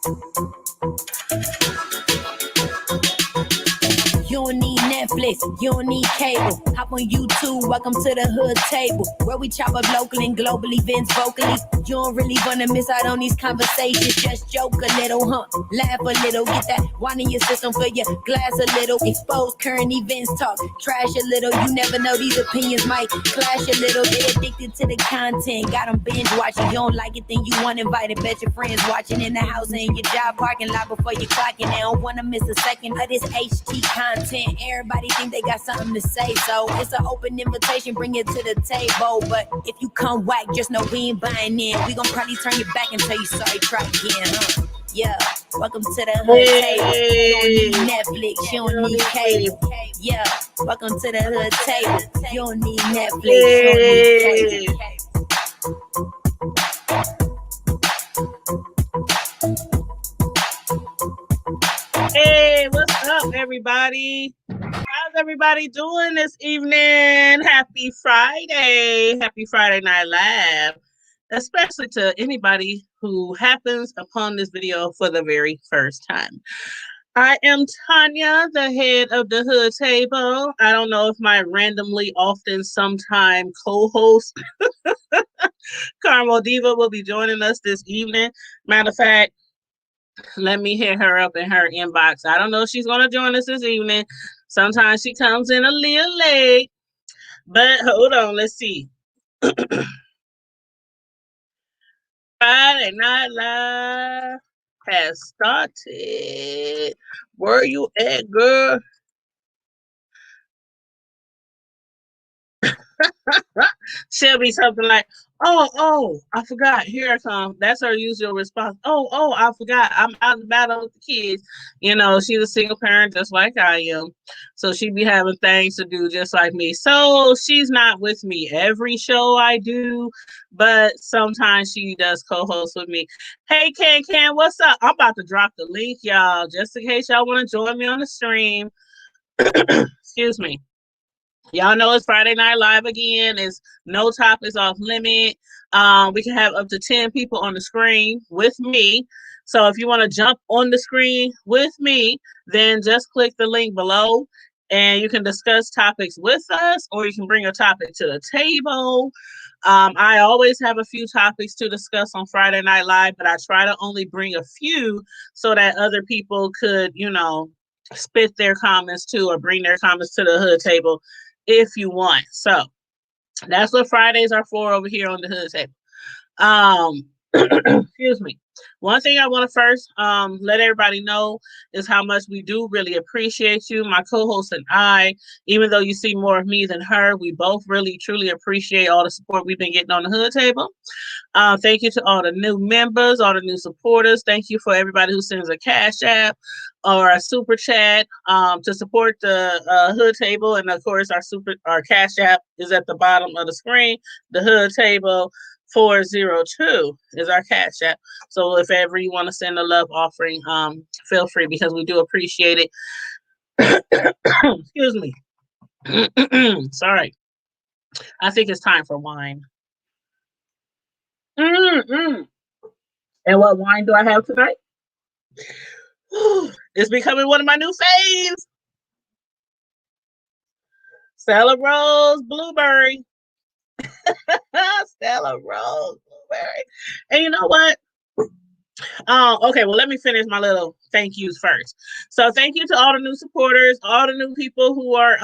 You don't need Netflix, you don't need cable. Hop on YouTube, welcome to the hood table, where we chop up local and global events vocally. You don't really wanna miss out on these conversations. Just joke a little, laugh a little, get that wine in your system, fill your glass a little. Expose current events, talk trash a little. You never know, these opinions might clash a little. They addicted to the content, got them binge watching. You don't like it, then you want invited. Bet your friends watching in the house and in your job parking lot before you clocking. They don't wanna miss a second of this HT content. Everybody think they got something to say, so it's an open invitation, bring it to the table. But if you come whack, just know we ain't buying in. We gon' probably turn you back and tell you sorry, try again, Yeah, welcome to the hood table. You don't need Netflix, you don't need cable. Yeah, welcome to the hood table. You don't need Netflix, you don't need cable. Hey, what's up, everybody? How's everybody doing this evening? Happy Friday. Happy Friday Night Live. Especially to anybody who happens upon this video for the very first time. I am Tanya, the head of the Hood Table. I don't know if my randomly, often, sometime co-host, Carmel Diva, will be joining us this evening. Matter of fact, let me hit her up in her inbox. I don't know if she's going to join us this evening. Sometimes she comes in a little late. But hold on, let's see. Friday Night Live has started. Where you at, girl? She'll be something like, oh, I forgot. Here I come. That's her usual response. Oh, I forgot. I'm out and about with the kids. You know, she's a single parent just like I am. So she be having things to do just like me. So she's not with me every show I do, but sometimes she does co-host with me. Hey, Can, what's up? I'm about to drop the link, y'all, just in case y'all want to join me on the stream. Excuse me. Y'all know it's Friday Night Live again. It's no topics off limit. We can have up to 10 people on the screen with me. So if you want to jump on the screen with me, then just click the link below and you can discuss topics with us, or you can bring a topic to the table. I always have a few topics to discuss on Friday Night Live, but I try to only bring a few so that other people could, spit their comments too, or bring their comments to the Hood Table if you want. So that's what Fridays are for over here on the Hood Table. Excuse me. One thing I want to first let everybody know is how much we do really appreciate you. My co-host and I, even though you see more of me than her, we both really, truly appreciate all the support we've been getting on the Hood Table. Thank you to all the new members, all the new supporters. Thank you for everybody who sends a Cash App or a super chat to support the Hood Table. And of course, our Cash App is at the bottom of the screen. The Hood Table 402 is our Cash App. So if ever you want to send a love offering, feel free, because we do appreciate it. Excuse me. Sorry. I think it's time for wine. And what wine do I have tonight? It's becoming one of my new faves. Stella Rose Blueberry. Stella Rose Blueberry. And you know what? Okay, well, let me finish my little thank yous first. So thank you to all the new supporters, all the new people who are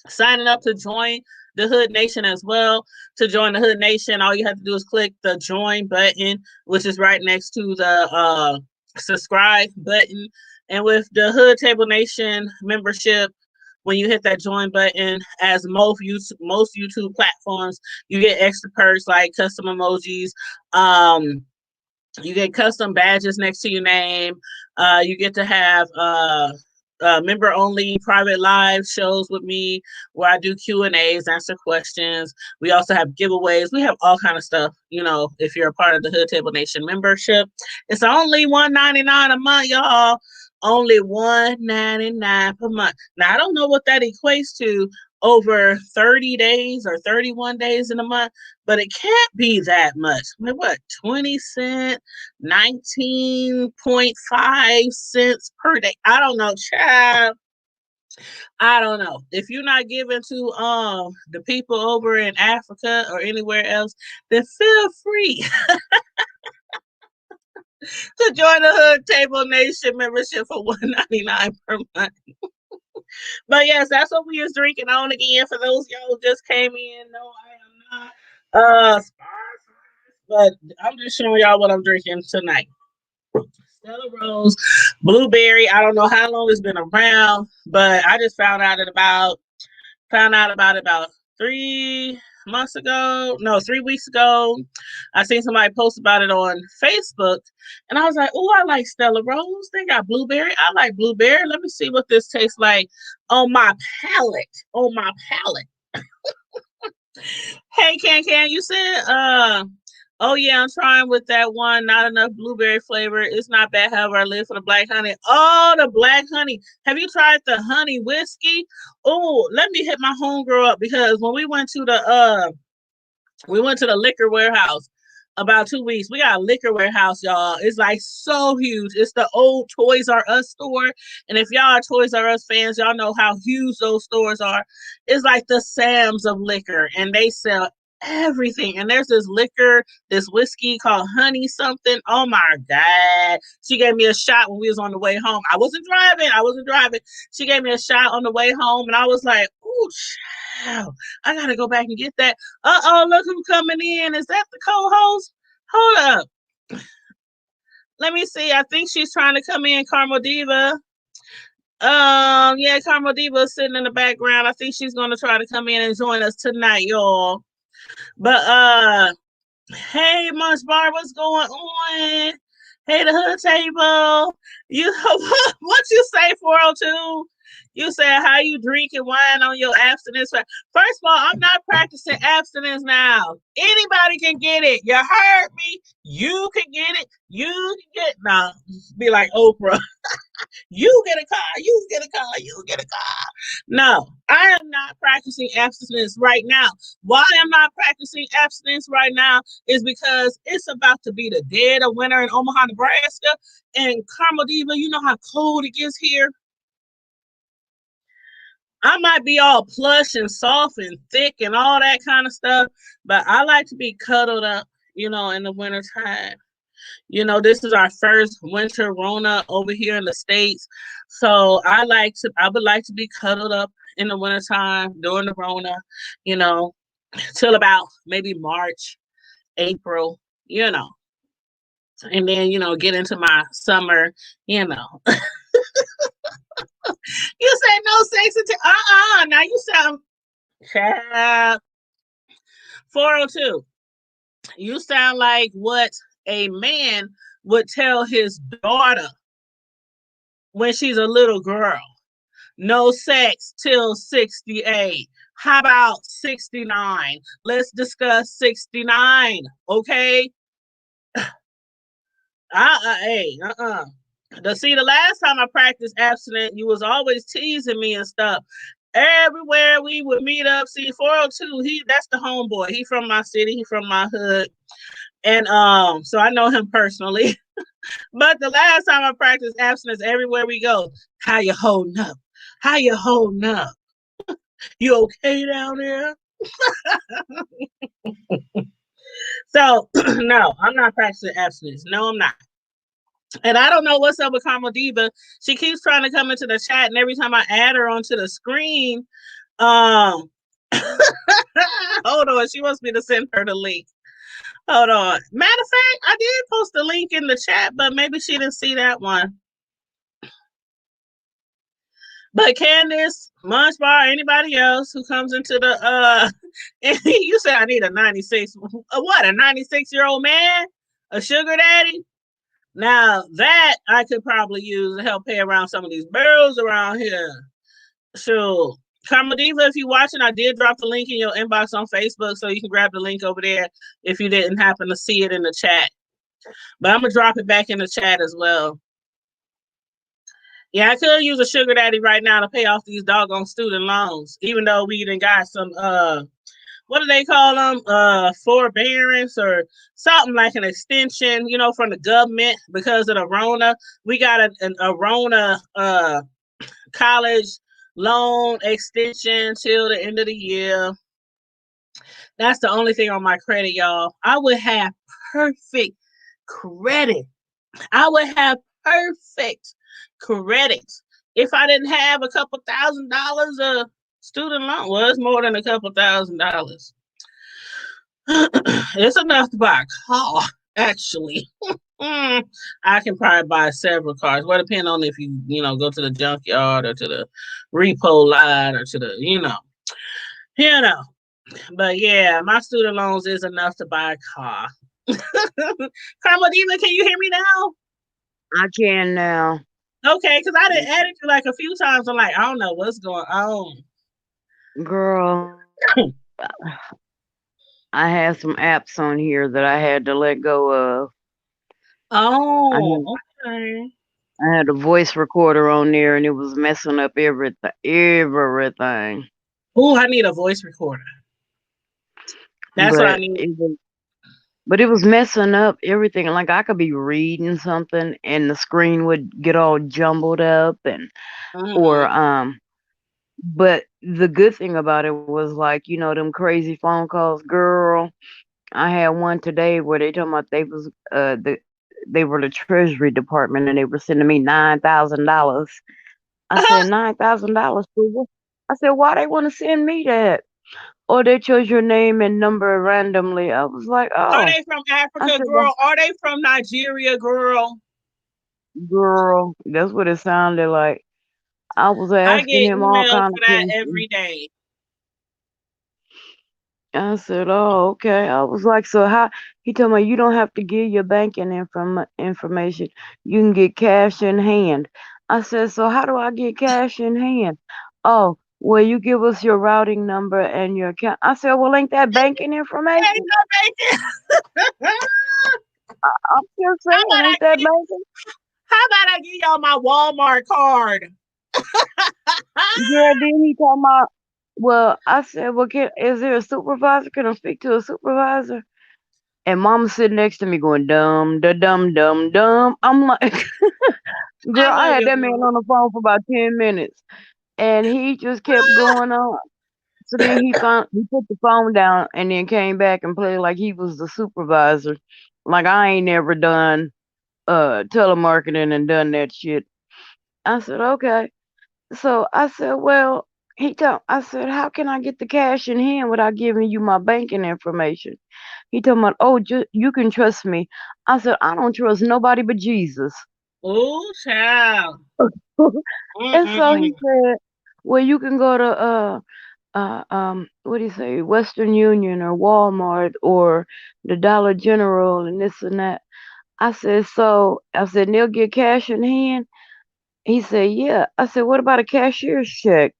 signing up to join the Hood Nation as well. To join the Hood Nation, all you have to do is click the join button, which is right next to the subscribe button. And with the Hood Table Nation membership, when you hit that join button, as most YouTube platforms, you get extra perks like custom emojis. You get custom badges next to your name. You get to have member only private live shows with me where I do Q&As, answer questions. We also have giveaways. We have all kind of stuff, if you're a part of the Hood Table Nation membership. It's only $1.99 a month, y'all. Only $1.99 per month. Now, I don't know what that equates to over 30 days or 31 days in a month, but it can't be that much. I mean, what, 20 cents, 19.5 cents per day? I don't know, child. I don't know. If you're not giving to the people over in Africa or anywhere else, then feel free to join the Hood Table Nation membership for $1.99 per month. But yes, that's what we is drinking on again. For those y'all who just came in, no, I am not sponsored, but I'm just showing y'all what I'm drinking tonight. Stella Rose blueberry. I don't know how long it's been around, but I just found out about it about 3 months ago. No, 3 weeks ago. I seen somebody post about it on Facebook, and I was like, "Oh, I like Stella Rose. They got blueberry. I like blueberry. Let me see what this tastes like on my palate. On my palate." Hey, Can, you said, oh yeah, I'm trying with that one. Not enough blueberry flavor. It's not bad. However, I live for the black honey. Oh, the black honey. Have you tried the honey whiskey? Oh, let me hit my homegirl up, because when we went to the liquor warehouse about 2 weeks. We got a liquor warehouse, y'all. It's like so huge. It's the old Toys R Us store. And if y'all are Toys R Us fans, y'all know how huge those stores are. It's like the Sam's of liquor, and they sell everything. And there's this whiskey called Honey something. Oh my God. She gave me a shot when we was on the way home. I wasn't driving. She gave me a shot on the way home, and I was like, ooh, child, I gotta go back and get that. Uh-oh, look who's coming in. Is that the co-host? Hold up. Let me see. I think she's trying to come in, Carmel Diva. Yeah, Carmel Diva is sitting in the background. I think she's gonna try to come in and join us tonight, y'all. But hey, Munch Bar, what's going on? Hey, the Hood Table. You what you say, 402? You said how you drinking wine on your abstinence. First of all, I'm not practicing abstinence now. Anybody can get it. You heard me. You can get it. You can get nah. Be like Oprah. You get a car. You get a car. You get a car. No, I am not practicing abstinence right now. Why I'm not practicing abstinence right now is because it's about to be the dead of winter in Omaha, Nebraska. And Carmel Diva, you know how cold it gets here. I might be all plush and soft and thick and all that kind of stuff, but I like to be cuddled up, in the wintertime. This is our first winter Rona over here in the States. So I would like to be cuddled up in the wintertime during the Rona, till about maybe March, April, and then, get into my summer, You say no sex until now you sound child. 402. You sound like what a man would tell his daughter when she's a little girl. No sex till 68. How about 69? Let's discuss 69, okay? See, the last time I practiced abstinence, you was always teasing me and stuff. Everywhere we would meet up, see 402, that's the homeboy. He from my city, he from my hood. And so I know him personally. But the last time I practiced abstinence, everywhere we go, how you holding up? How you holding up? You okay down there? So no, I'm not practicing abstinence. No, I'm not. And I don't know what's up with Carmel Diva. She keeps trying to come into the chat, and every time I add her onto the screen, hold on, she wants me to send her the link. Hold on. Matter of fact, I did post the link in the chat, but maybe she didn't see that one. But Candace, Munch Bar, anybody else who comes into the you said I need a 96. What, a 96-year-old man? A sugar daddy? Now that I could probably use to help pay around some of these bills around here. So Carmel Diva, if you're watching, I did drop the link in your inbox on Facebook, so you can grab the link over there if you didn't happen to see it in the chat. But I'm gonna drop it back in the chat as well. Yeah, I could use a sugar daddy right now to pay off these doggone student loans, even though we done got some what do they call them? Forbearance or something like an extension, from the government because of the Rona. We got a Rona college loan extension till the end of the year. That's the only thing on my credit, y'all. I would have perfect credit. I would have perfect credit if I didn't have a couple $1,000s of student loan. Well, it's more than a couple $1,000s. It's enough to buy a car, actually. I can probably buy several cars. Well, depending on if you, go to the junkyard or to the repo lot or to the, you know. But yeah, my student loans is enough to buy a car. Carla Diva, can you hear me now? I can now. Okay, because I didn't edit you like a few times. I'm like, I don't know what's going on. Girl, I had some apps on here that I had to let go of. Oh, okay. I had a voice recorder on there and it was messing up everything. Oh, I need a voice recorder. That's what I need. But it was messing up everything. Like I could be reading something and the screen would get all jumbled up and but the good thing about it was like, them crazy phone calls, girl. I had one today where they talking about they were the Treasury Department and they were sending me $9,000. I said $9,000 for what? I said, why they want to send me that? Or they chose your name and number randomly. I was like, oh. Are they from Africa, said, girl? Are they from Nigeria, girl? Girl, that's what it sounded like. I was asking him all kinds of questions every day. I said, oh, okay. I was like, so how? He told me, you don't have to give your banking information. You can get cash in hand. I said, so how do I get cash in hand? Oh, well, you give us your routing number and your account. I said, well, ain't that banking information? Ain't no banking. I'm just saying, ain't that banking? How about I give y'all my Walmart card? Yeah, then he told me, well, I said, well, is there a supervisor? Can I speak to a supervisor? And Mama's sitting next to me going, dumb, da dum, dumb, dumb. I'm like, girl, I had that man on the phone for about 10 minutes. And he just kept going on. So then he put the phone down and then came back and played like he was the supervisor. Like I ain't never done telemarketing and done that shit. I said, okay. So I said, well, I said, how can I get the cash in hand without giving you my banking information? He told me, oh, you can trust me. I said, I don't trust nobody but Jesus. Oh, child. And so he said, well, you can go to what do you say, Western Union or Walmart or the Dollar General and this and that. I said, they'll get cash in hand. He said, yeah. I said, what about a cashier's check?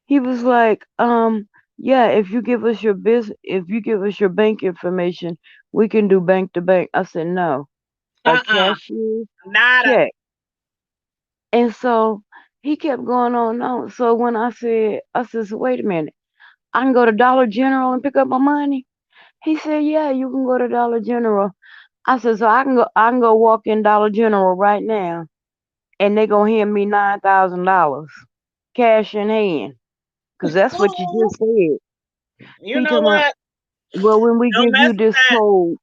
He was like, yeah, if you give us your bank information, we can do bank to bank. I said, no. A cashier's check. And so he kept going on. So when I said, so wait a minute, I can go to Dollar General and pick up my money? He said, yeah, you can go to Dollar General. I said, so I can go walk in Dollar General right now and they gonna hand me $9,000 cash in hand. Cause that's what you just said. You know what? Well, when we give you this code.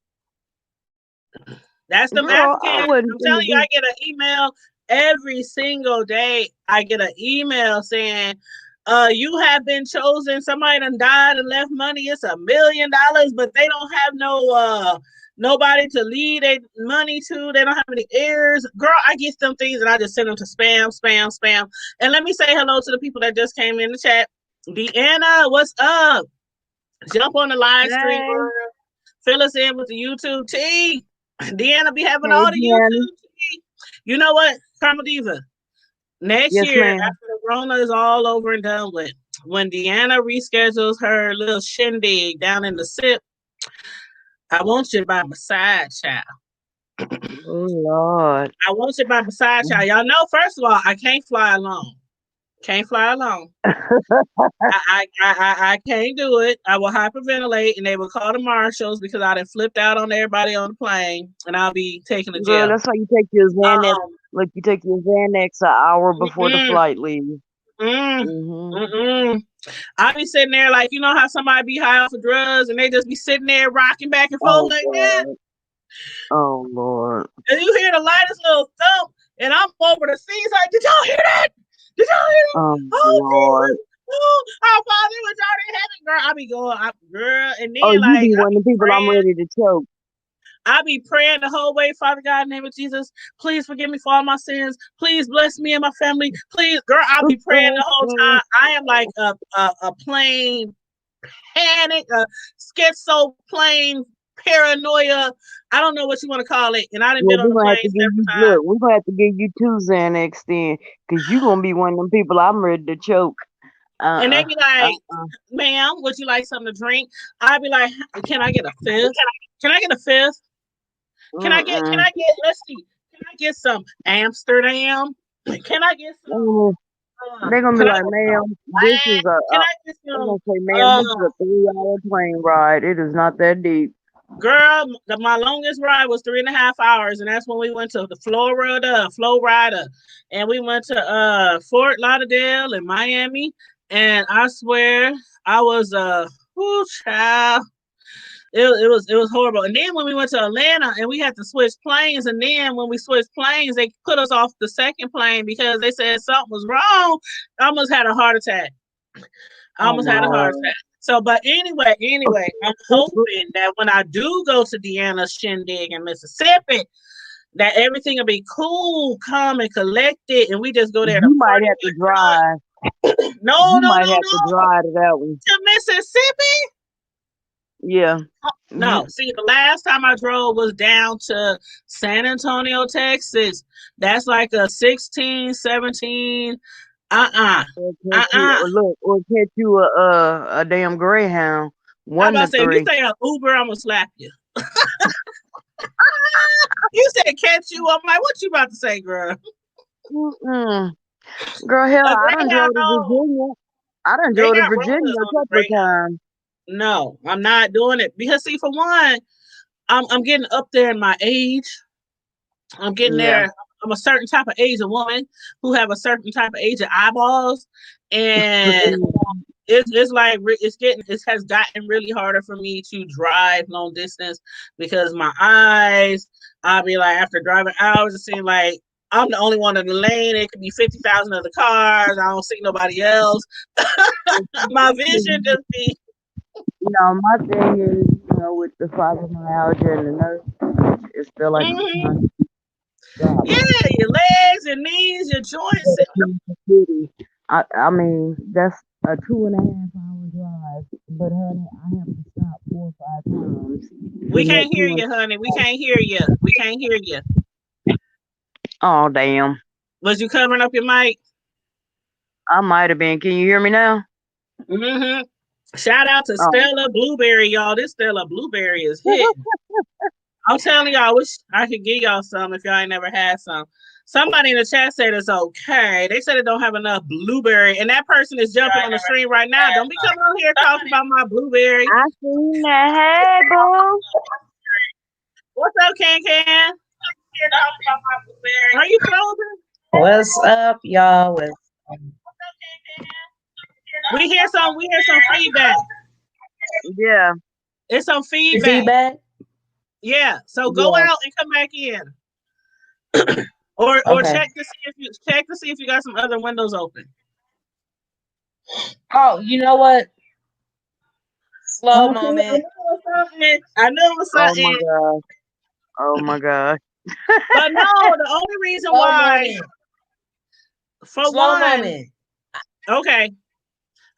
That's the African. I'm telling you, I get an email every single day. I get an email saying, you have been chosen. Somebody done died and left money. It's $1 million, but they don't have nobody to lead their money to. They don't have any heirs. Girl, I get them things and I just send them to spam. And let me say hello to the people that just came in the chat. Deanna, what's up? Jump on the live stream. Fill us in with the YouTube tea. Deanna be having all the YouTube tea. You know what, Karma Diva? Next year, after the Rona is all over and done with, when Deanna reschedules her little shindig down in the SIP, I want you to buy my side, child. Oh Lord. I want to sit by beside y'all. Y'all know, first of all, I can't fly alone. Can't fly alone. I can't do it. I will hyperventilate, and they will call the marshals because I done flipped out on everybody on the plane, and I'll be taken to Girl, jail. that's why you take your Xanax. Um, Like you take your Xanax an hour before the mm-mm, flight leaves. mm, Mm-hmm. mm-mm. I be sitting there like, you know how somebody be high off of drugs and they just be sitting there rocking back and forth Oh like that? God. Oh Lord. And you hear the lightest little thump, and I'm over the seats like, did y'all hear that? Did y'all hear that? Oh Oh, Lord. Jesus. Oh, our Father which art in heaven, girl. I be going, girl, and Oh, then you like be I one be of the people I'm praying. ready to choke. I be praying the whole way, Father God, in the name of Jesus, please forgive me for all my sins. Please bless me and my family. Please, girl, I'll be praying the whole time. I am like a plain panic, a schizo plane paranoia. I don't know what you want to call it. And I done Well, been on we're the gonna have plane to give several you times. look. We're gonna have to give you 2 Xanax then, cause you gonna be one of them people I'm ready to choke. And they Uh-uh. be like, Uh-uh. ma'am, would you like something to drink? I'd be like, can I get a fifth? Can I get a fifth? Can I get, Mm-mm. let's see, can I get some Amsterdam? Can I get some, They're gonna be can I like, get some ma'am, this is wine? a, Can a I get they're some, gonna say, ma'am, this is uh, a 3-hour plane ride. It is not that deep. girl, my longest ride was 3.5 hours, and that's when we went to the Florida, and we went to Fort Lauderdale and Miami, and I swear I was child. It was horrible. And then when we went to Atlanta and we had to switch planes, and then when we switched planes, they put us off the second plane because they said something was wrong. I almost had a heart attack. Oh my God. So, but anyway, I'm hoping that when I do go to Deanna's shindig in Mississippi, that everything will be cool, calm, and collected, and we just go there to You might party have to and drive. drink. No, You no, might no, have to no. drive to that one. To Mississippi? Yeah. No. See, the last time I drove was down to San Antonio, Texas. That's like a 16, 17. Uh-uh. Or catch you, Uh-uh. or catch you a damn Greyhound. I'm 1 about to to say, if you 3. say an Uber, I'm gonna slap you. You said catch you. I'm like, what you about to say, girl? Mm-mm. Girl, hell, A I done Greyhound, drove to no. Virginia. I done They drove to got Virginia rollers a on the couple of Greyhound. times. No, I'm not doing it because see, for one, I'm getting up there in my age. I'm getting Yeah. there. I'm a certain type of age of woman who have a certain type of age of eyeballs, and it's like it has gotten really harder for me to drive long distance because my eyes. I'll be like after driving hours, it seems like I'm the only one in the lane. It could be 50,000 other cars. I don't see nobody else. My vision just be My thing is, with the fibromyalgia and the nerve, it's still like I'm mhm. trying to stop. Yeah, your legs, your knees, your joints. Kansas City. I mean, that's a 2.5-hour drive, but honey, I have to stop 4 or 5 times We in that can't hear two and you, honey. We can't hear you. We can't hear you. oh damn. Was you covering up your mic? I might have been. Can you hear me now? Mm-hmm. Shout out to Oh. Stella Blueberry, y'all. This Stella Blueberry is hitting. I'm telling y'all, I wish I could give y'all some if y'all ain't never had some. Somebody in the chat said it's okay. They said it don't have enough blueberry, and that person is jumping on the stream right now. Don't be coming on here talking about my blueberry. I seen that. Hey, boo. What's up, Can Can? Are you frozen? What's up, y'all? We hear some feedback. Yeah. It's some feedback. Feedback? Yeah. So go out and come back in. or Okay. check to see if you got some other windows open. Oh, you know what? Slow moment. I knew it was something. Oh my god. Oh my god. But no, the only reason Slow why moment. for Slow one, moment. okay.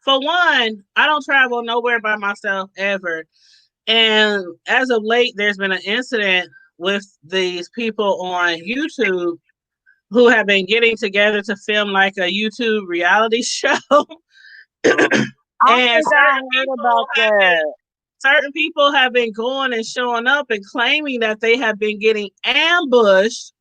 For one, I don't travel nowhere by myself ever. And as of late, there's been an incident with these people on YouTube who have been getting together to film like a YouTube reality show. I think I heard about that. certain people have been going and showing up and claiming that they have been getting ambushed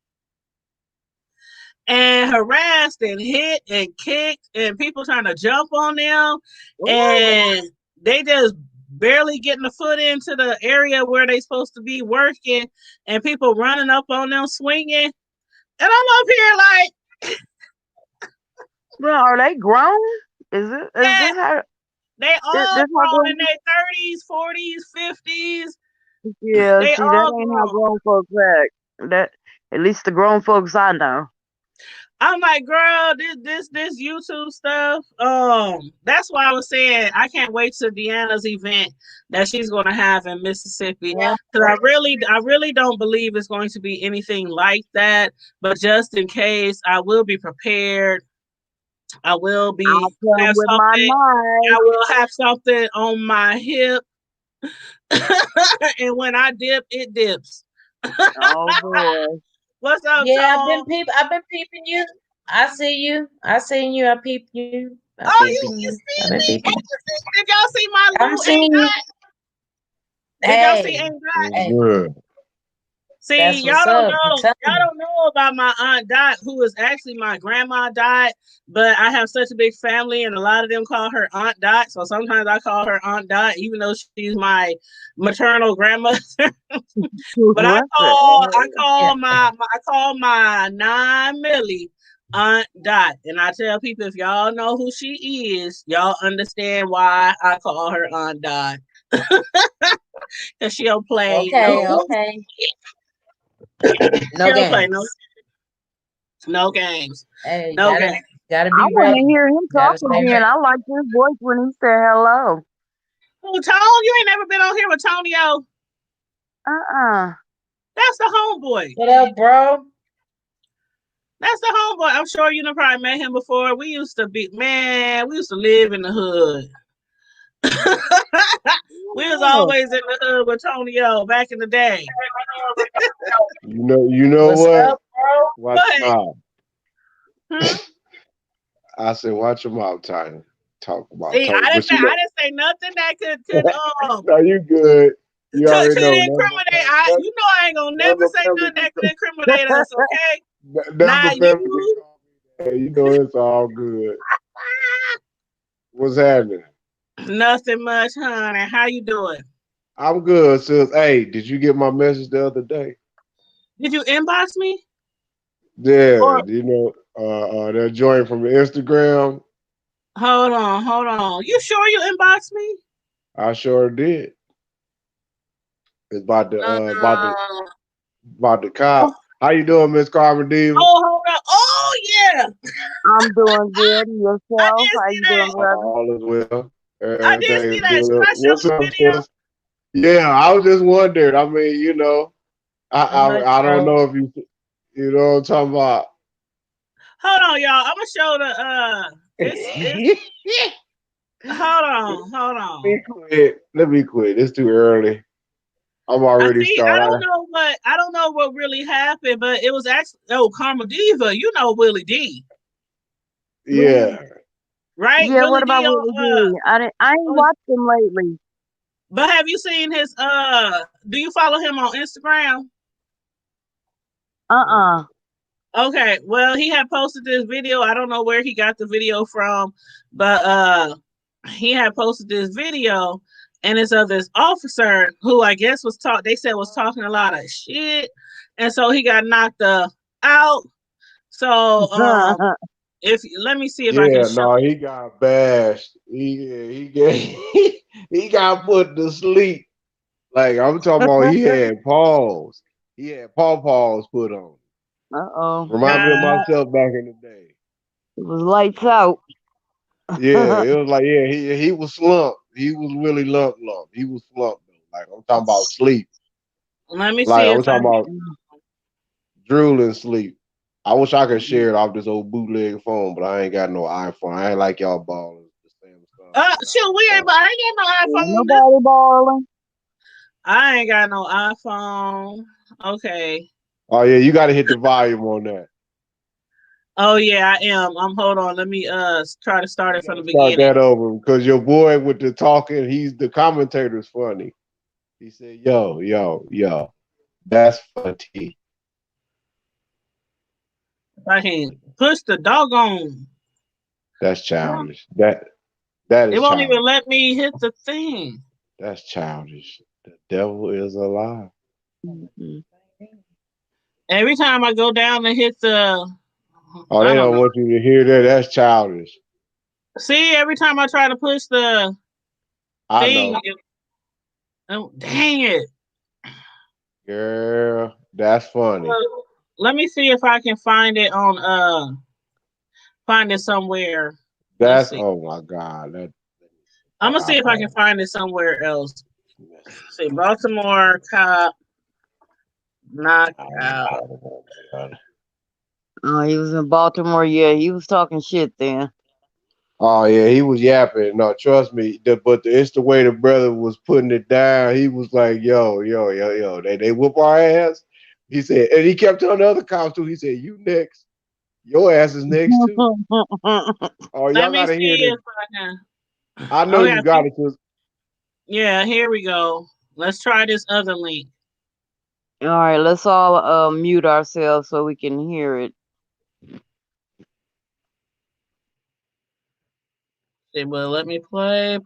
and harassed and hit and kicked and people trying to jump on them. And they just barely getting the foot into the area where they supposed to be working and people running up on them swinging. And I'm up here like, bro, are they grown? Is this how they all this grown in their 30s, 40s, 50s. Yeah, They see, all that ain't how grown. grown folks act. That at least the grown folks I know. I'm like, girl, this YouTube stuff. That's why I was saying I can't wait to Deanna's event that she's gonna have in Mississippi. Yeah. Because I really don't believe it's going to be anything like that. But just in case, I will be prepared. I will be I'll come have with my something. knife. I will have something on my hip, and when I dip, it dips. Oh boy. What's up, Yeah, Tom? I've been peeping you. I see you. I seen you. I peeped you. Oh, you see I've been me? peeping. Did y'all see my I'm little seeing you. Did y'all see Hey, Ain't Dot? hey, Good. See, that's y'all what's don't up. I'm know. telling Y'all you. don't know about my Aunt Dot, who is actually my grandma Dot. But I have such a big family, and a lot of them call her Aunt Dot. So sometimes I call her Aunt Dot, even though she's my maternal grandmother. But I call my non-Millie Aunt Dot, and I tell people if y'all know who she is, y'all understand why I call her Aunt Dot. Cause she don't play Okay, no. okay. She No don't play games. no games. Hey, No games. gotta I be want to ready. hear him talk Gotta stay again. ready. I liked his voice when he said hello. Oh, Tone, you ain't never been on here with Tonio. That's the homeboy. What up, bro? That's the homeboy. I'm sure you know probably met him before. We used to live in the hood. We was always in the hood with Tonio back in the day. You know What's what? up, bro? Watch But, your mouth. hmm? I said, watch your mouth, Tiny. Talk about See, talk. I But you know, didn't say nothing that could no, you good. You already could know. incriminate. You know I ain't gonna never say nothing that could incriminate us, okay? Never Now family you. hey, you know it's all good. What's happening? Nothing much, honey. How you doing? I'm good, sis. Hey, did you get my message the other day? Did you inbox me? Yeah, Or you know, that joint from Instagram. hold on. You sure you inboxed me? I sure did. It's about the cop. How you doing, Miss Carmen Diva? Oh, hold on. Oh yeah. I'm doing good. I Yourself? did How see you that. doing, brother? All is well. I did see Everything is that. Should good. I show What's the up, video? sis? Yeah, I was just wondering. I mean, you know, Not much, I don't bro. know if you know what I'm talking about. Hold on, y'all. I'm gonna show the it's hold on. Let me quit. It's too early. I'm I already see. I started. don't know what really happened, but it was actually Karma Diva. You know Willie D, Yeah. right? Yeah, Willie what about D Willie on D? I ain't watched him lately. but have you seen his do you follow him on Instagram? Okay, well, he had posted this video. I don't know where he got the video from, but he had posted this video and it's of this officer who I guess they said was talking a lot of shit. And so he got knocked out. So if let me see if I can Yeah, show no, you. he got bashed. He got put to sleep. Like I'm talking about, he had paws. He had paws put on. Remind me of God, myself back in the day. It was lights out. Yeah, it was like he was slumped. He was really lump. He was slumped though. Like I'm talking about sleep. let me Like see I'm if I talking about can. drooling sleep. I wish I could share it off this old bootleg phone, but I ain't got no iPhone. I ain't like y'all ballers. Shoot, I ain't got no Ain't iPhone. nobody balling. I ain't got no iPhone. Okay. Oh yeah, you got to hit the volume on that. Oh yeah, I am. Hold on. Let me try to start it from the Start beginning. that over because your boy with the talking, he's the commentator's funny. He said, "Yo, yo, yo, that's funny." If I can push the doggone. That's childish. That It is won't even childish. let me hit the thing. That's childish. The devil is alive. Mm-hmm. Every time I go down and hit the, Oh, I they don't don't know. want you to hear that. That's childish. See, every time I try to push the I thing, know. oh, dang it. Girl, that's funny. Let me see if I can find it on find it somewhere. Let's That's see. oh my God. I'm gonna see if I can find it somewhere else. See, Baltimore cop knockout. Oh, he was in Baltimore. Yeah, he was talking shit then. Oh yeah, he was yapping. No, trust me. It's the way the brother was putting it down. He was like, "Yo, yo, yo, yo." They whoop our ass. He said, and he kept telling the other cops too. He said, "You next. Your ass is next too." Oh, Let y'all me gotta hear see this. if I can. I know Okay, you got it. Sis. yeah, here we go. Let's try this other link. All right, let's all mute ourselves so we can hear it. It will let me play.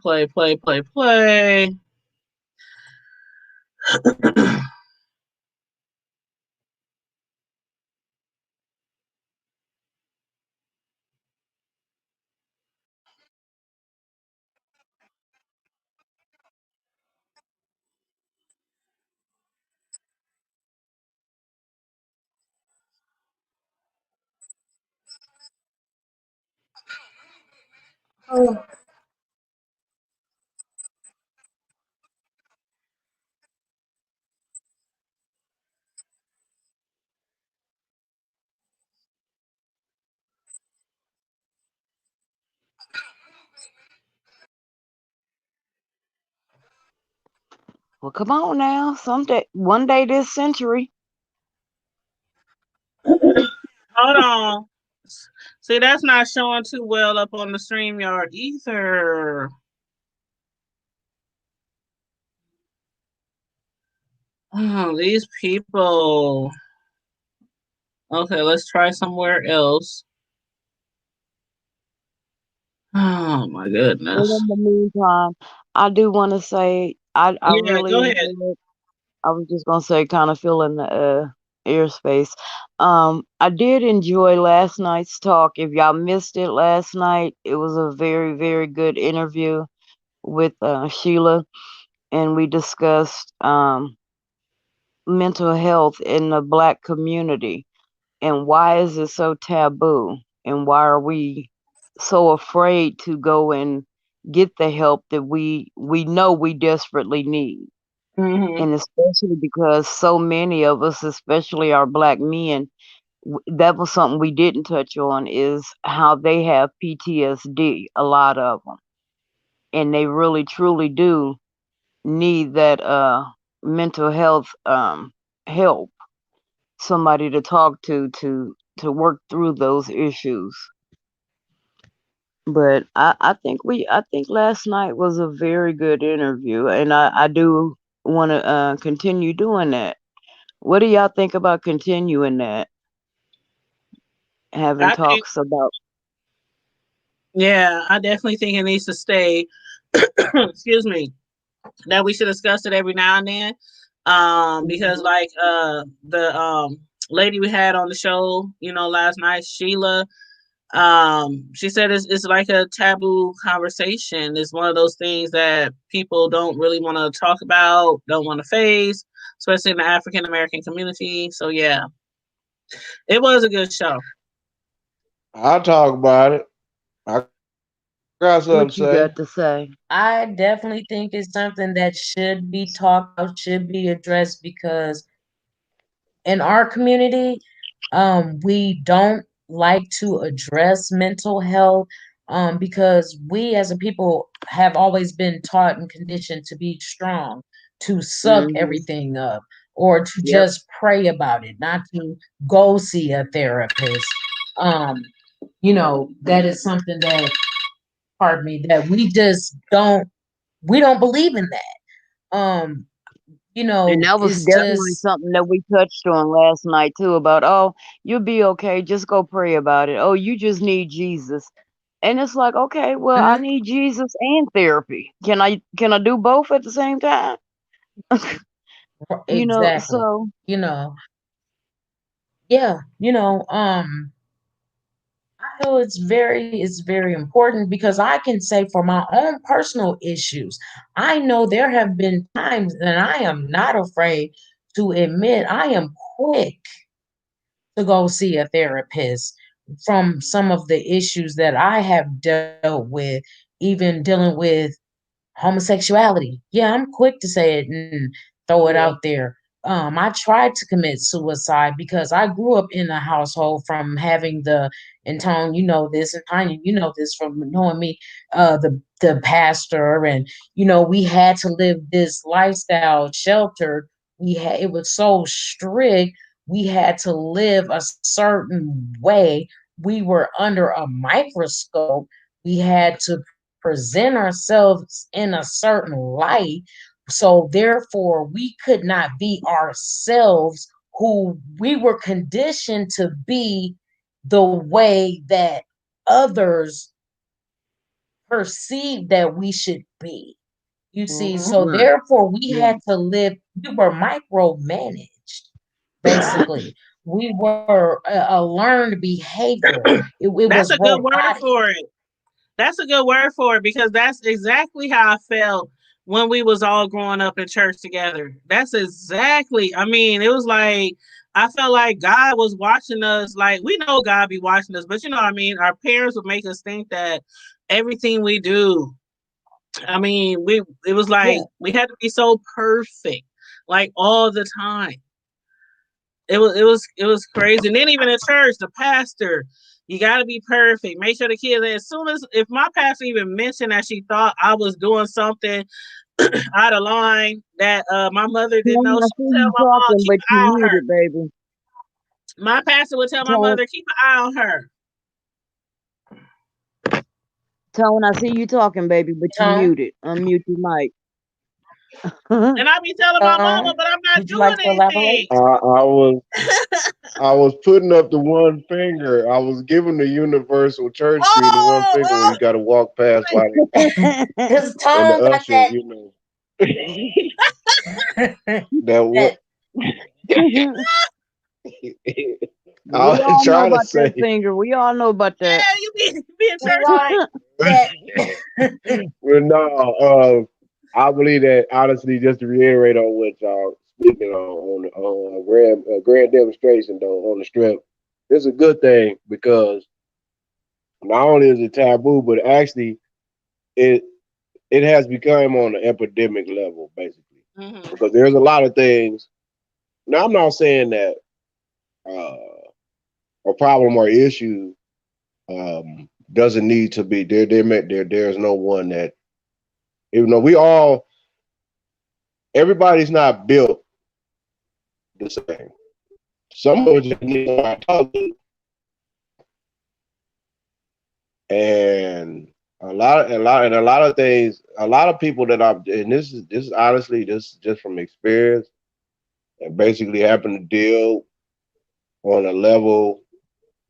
Oh. Well, come on now. One day this century. Hold on. See, that's not showing too well up on the StreamYard either. Oh, these people. Okay, let's try somewhere else. Oh my goodness. And in the meantime, I do want to say I Yeah, really go ahead. enjoyed. I was just gonna say, kind of filling the airspace. I did enjoy last night's talk. If y'all missed it last night, it was a very, very good interview with Sheila, and we discussed mental health in the Black community and why is it so taboo, and why are we so afraid to go and get the help that we know we desperately need. Mm-hmm. And especially because so many of us, especially our Black men, that was something we didn't touch on, is how they have PTSD, a lot of them, and they really truly do need that mental health help, somebody to talk to work through those issues. But I think last night was a very good interview, and I do want to continue doing that. What do y'all think about continuing that? Having I think, talks about. yeah, I definitely think it needs to stay. Excuse me. That we should discuss it every now and then. Because like the lady we had on the show, last night, Sheila, she said it's like a taboo conversation. It's one of those things that people don't really want to talk about, don't want to face, especially in the African American community. So yeah, it was a good show. I'll talk about it. I got something to What you say. got to say? I definitely think it's something that should be talked about, should be addressed, because in our community, we don't like to address mental health, because we as a people have always been taught and conditioned to be strong, to suck Mm-hmm. everything up, or to Yep. just pray about it, not to go see a therapist. That is something that, pardon me, that we just don't believe in that. And that was It's definitely just something that we touched on last night too about, oh, you'll be okay, just go pray about it. Oh, you just need Jesus. And it's like, okay, well, I Mhm. need Jesus and therapy. Can I do both at the same time? Exactly. So You know, yeah, I know it's very important because I can say for my own personal issues, I know there have been times, and I am not afraid to admit I am quick to go see a therapist from some of the issues that I have dealt with, even dealing with homosexuality. Yeah, I'm quick to say it and throw it Yeah. out there. I tried to commit suicide because I grew up in a household from having and Tone, you know this, and Tanya, you know this from knowing me, the pastor, and we had to live this lifestyle sheltered. It was so strict. We had to live a certain way. We were under a microscope. We had to present ourselves in a certain light. So therefore, we could not be ourselves, who we were conditioned to be the way that others perceive that we should be. You see, Mhm. so right. therefore we Yeah. had to live, we were micromanaged, basically. We were a learned behavior. It That's was a good word robotic. for it. That's a good word for it because that's exactly how I felt when we was all growing up in church together. That's exactly. I mean, it was like I felt like God was watching us. Like we know God be watching us, but you know what I mean. Our parents would make us think that everything we do. I mean, it was like Yeah. we had to be so perfect, like all the time. It was crazy. And then even in church, the pastor, you got to be perfect. Make sure the kids. As soon as if my pastor even mentioned that she thought I was doing something out of line that my mother didn't know, I she see would tell you my mom talking, keep but an you eye on her. muted, baby. My pastor would tell my Tone, mother keep an eye on her. Tone, I see you talking, baby, but you Tone, muted. Unmute your mic. And I be telling my mama, Tone, but I'm not would you like doing to elaborate? anything. I was putting up the one finger. I was giving the universal church greeting one Oh, finger when you got to walk past while Because and the Tone got usher, you know. That what that I We was all know trying to about that say. finger. We all know about that. yeah, you be in we church all like that Well, no, I believe that honestly, just to reiterate on what y'all speaking on grand demonstration though on the strip, it's a good thing because not only is it taboo, but actually it it has become on an epidemic level basically mhm. because there's a lot of things. Now I'm not saying that uh, a problem or issue doesn't need to be there. There's no one that even though we all everybody's not built the same. Some of us just need somebody to talk to, and a lot of things. A lot of people that I've and this is honestly this is just from experience and basically having to deal on a level,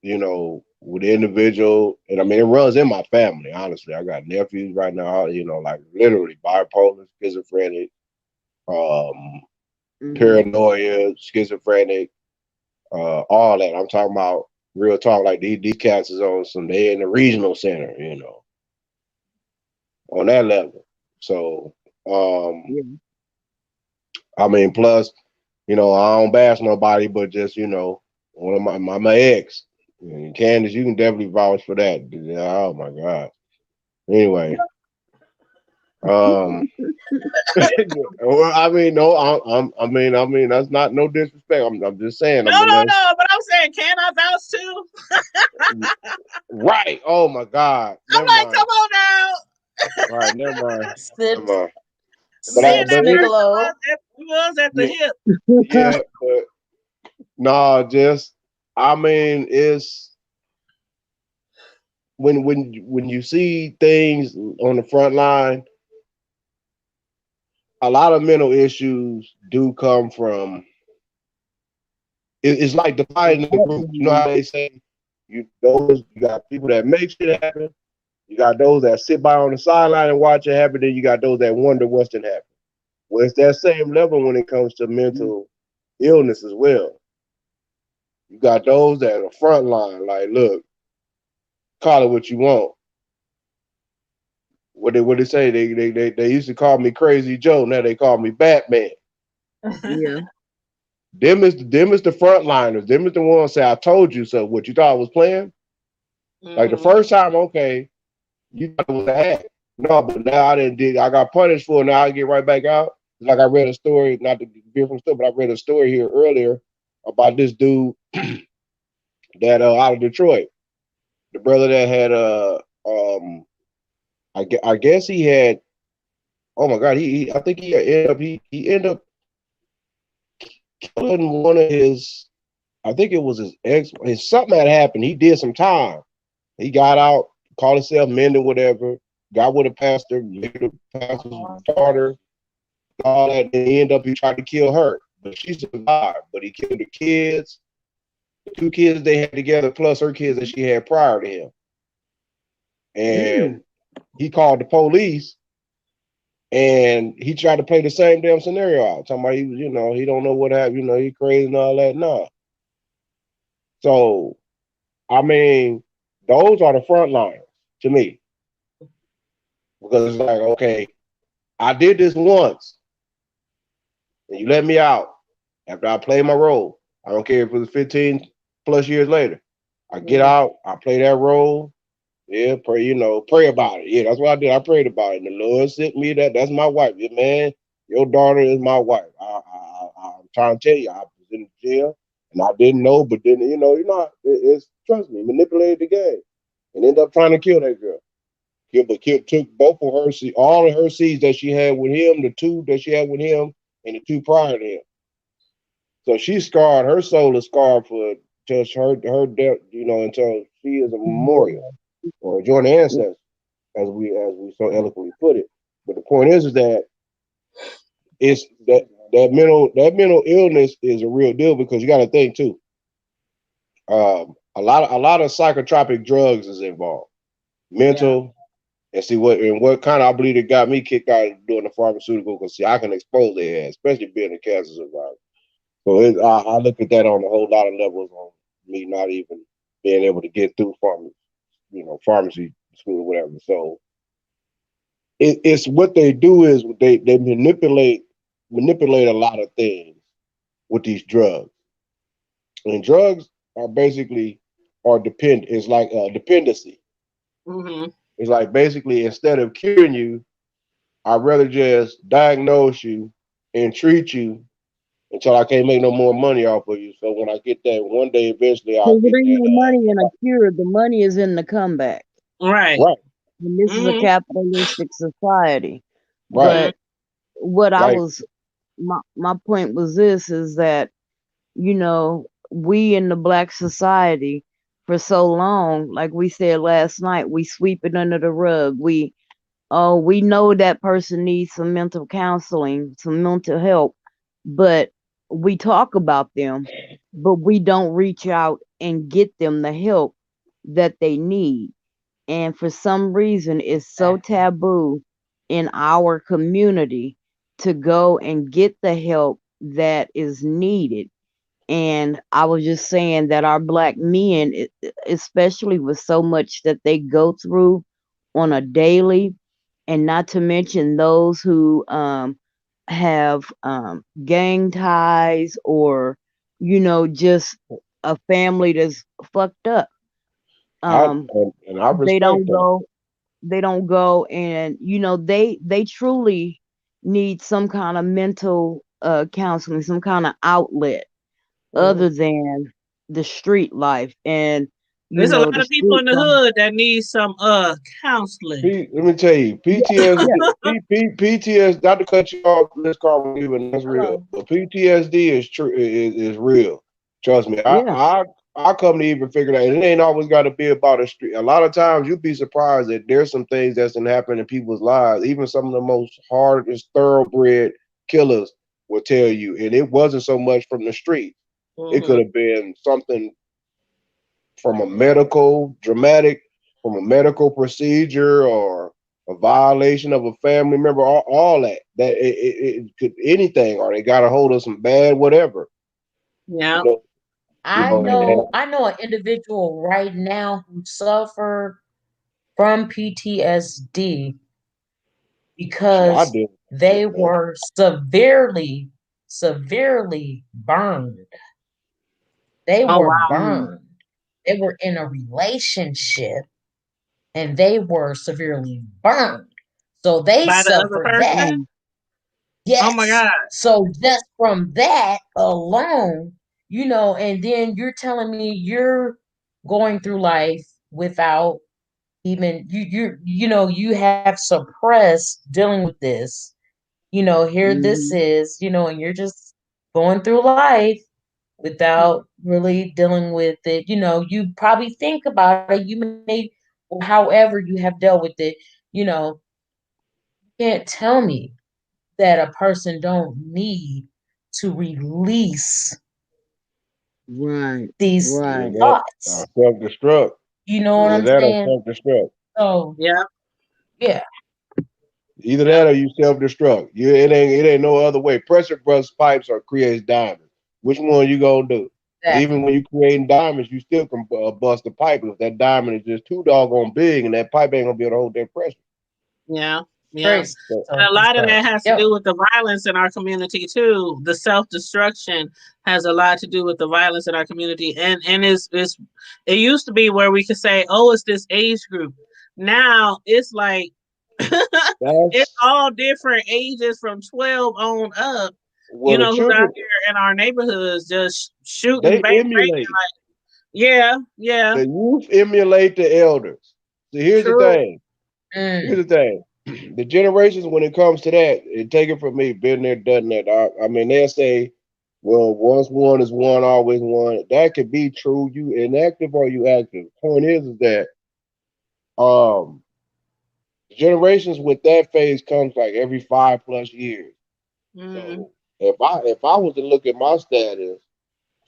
with the individual. And I mean, it runs in my family. Honestly, I got nephews right now. Like literally bipolar, schizophrenic, um, Hmm. paranoia, schizophrenic, all that. I'm talking about real talk. Like these cats is on some. They in the regional center, on that level. So, Yeah. I mean, plus, I don't bash nobody, but just one of my ex, Candace, you can definitely vouch for that. Yeah, oh my god. Anyway, um, well, I mean, no, I mean, that's not no disrespect. I'm just saying. I No, mean, no, that's no. But I'm saying, can I vouch too? right. Oh my god. I'm Never like, mind. come on now. Right. Never mind. Never sips mind. But Me I, and sips that but it, person Michelob. was at the yeah, hip. yeah, but no, just I mean, when you see things on the front line, a lot of mental issues do come from. It's like dividing the group. You know how they say you got people that make shit happen. You got those that sit by on the sideline and watch it happen. Then you got those that wonder what's gonna happen. Well, it's that same level when it comes to mental illness as well. You got those that are front line, like, look, call it what you want. What they say? They used to call me Crazy Joe. Now they call me Batman. Yeah. Them is the frontliners. Them is the ones say, I told you so. What you thought I was playing? Like the first time, okay, you thought it was a hack. No, but now I didn't dig. I got punished for it. Now I get right back out. Like I read a story, not to be from stuff, but I read a story here earlier about this dude that out of Detroit. The brother that had I guess he had, oh my God, I think he ended up killing one of his, I think it was his ex. Something had happened. He did some time. He got out, called himself mending, whatever. Got with a pastor, the pastor's daughter, all that. And he tried to kill her, but she survived. But he killed the kids, the 2 kids they had together, plus her kids that she had prior to him. And he called the police, and he tried to play the same damn scenario out. Talking about he was, he don't know what happened, he crazy and all that. No. So, I mean, those are the front liners to me. Because it's like, okay, I did this once, and you let me out after I played my role. I don't care if it was 15 plus years later. I get out, I play that role. Yeah, pray about it. Yeah, that's what I did. I prayed about it. And the Lord sent me that's my wife. Yeah, man, your daughter is my wife. I'm trying to tell you, I was in jail and I didn't know, but then, it's trust me, manipulated the game and ended up trying to kill that girl. Took both of her, all of her seeds that she had with him, the 2 that she had with him, and the 2 prior to him. So she's scarred. Her soul is scarred for just her death, until she is a memorial or join the ancestors, as we so eloquently put it. But the point is that it's that mental illness is a real deal, because you got to think too. A lot of psychotropic drugs is involved, mental. And see what kind of, I believe it got me kicked out of doing the pharmaceutical, because see, I can expose their ass, especially being a cancer survivor. So I look at that on a whole lot of levels, on me not even being able to get through pharmacy school or whatever. So it's what they do is they manipulate a lot of things with these drugs. And drugs are basically dependent. It's like dependency. Mm-hmm. It's like basically, instead of curing you, I'd rather just diagnose you and treat you until I can't make no more money off of you. So when I get that, one day eventually I'll get there ain't that. no money in a cure. The money is in the comeback. Right. And this is a capitalistic society. Right. But what my point was this, is that, we in the Black society for so long, like we said last night, we sweep it under the rug. We know that person needs some mental counseling, some mental help, but we talk about them, but we don't reach out and get them the help that they need. And for some reason, it's so taboo in our community to go and get the help that is needed. And I was just saying that our Black men, especially with so much that they go through on a daily, and not to mention those who have gang ties, or just a family that's fucked up. They don't go, and they truly need some kind of mental counseling, some kind of outlet other than the street life. And there's a lot of people in the hood that need some counseling. Let me tell you, PTSD, PTSD, not to cut you off, let's call it even, that's real. But PTSD is real. Trust me. I come to even figure that it ain't always got to be about a street. A lot of times you'd be surprised that there's some things that's been happening in people's lives. Even some of the most hardest thoroughbred killers will tell you, and it wasn't so much from the street. It could have been something from a medical procedure, or a violation of a family member, all that. That it could anything, or they got a hold of some bad whatever. Yeah. I know an individual right now who suffered from PTSD because they were severely burned. They were burned. They were in a relationship and they were severely burned. So they By the other suffered person? that. Yes. Oh my God. So just from that alone, you know, and then you're telling me you're going through life without even you have suppressed dealing with this. You know, here this is, you know, and you're just going through life without really dealing with it. You know, you probably think about it, you may, however you have dealt with it, you know, you can't tell me that a person don't need to release these thoughts. Self-destruct. You know what I'm saying? Self-destruct. So yeah. Either that or you self-destruct. It ain't no other way. Pressure bust pipes or creates diamonds. Which one you gonna do? Exactly. Even when you creating diamonds, you still can bust the pipe if that diamond is just too doggone big, and that pipe ain't gonna be able to hold that pressure. Yeah. Yeah. And a lot of that has to do with the violence in our community too. The self-destruction has a lot to do with the violence in our community. And it used to be where we could say, oh, it's this age group. Now it's like it's all different ages from 12 on up. Well, you know who's out here in our neighborhoods just shooting, bang, like, yeah. The youth emulate the elders. So here's the thing. Here's the thing. The generations, when it comes to that, and take it from me, been there, done that. I mean, they'll say, well, once one is one, always one. That could be true. You inactive or you active. Point is that generations with that phase comes like every 5+ years. So if I was to look at my status,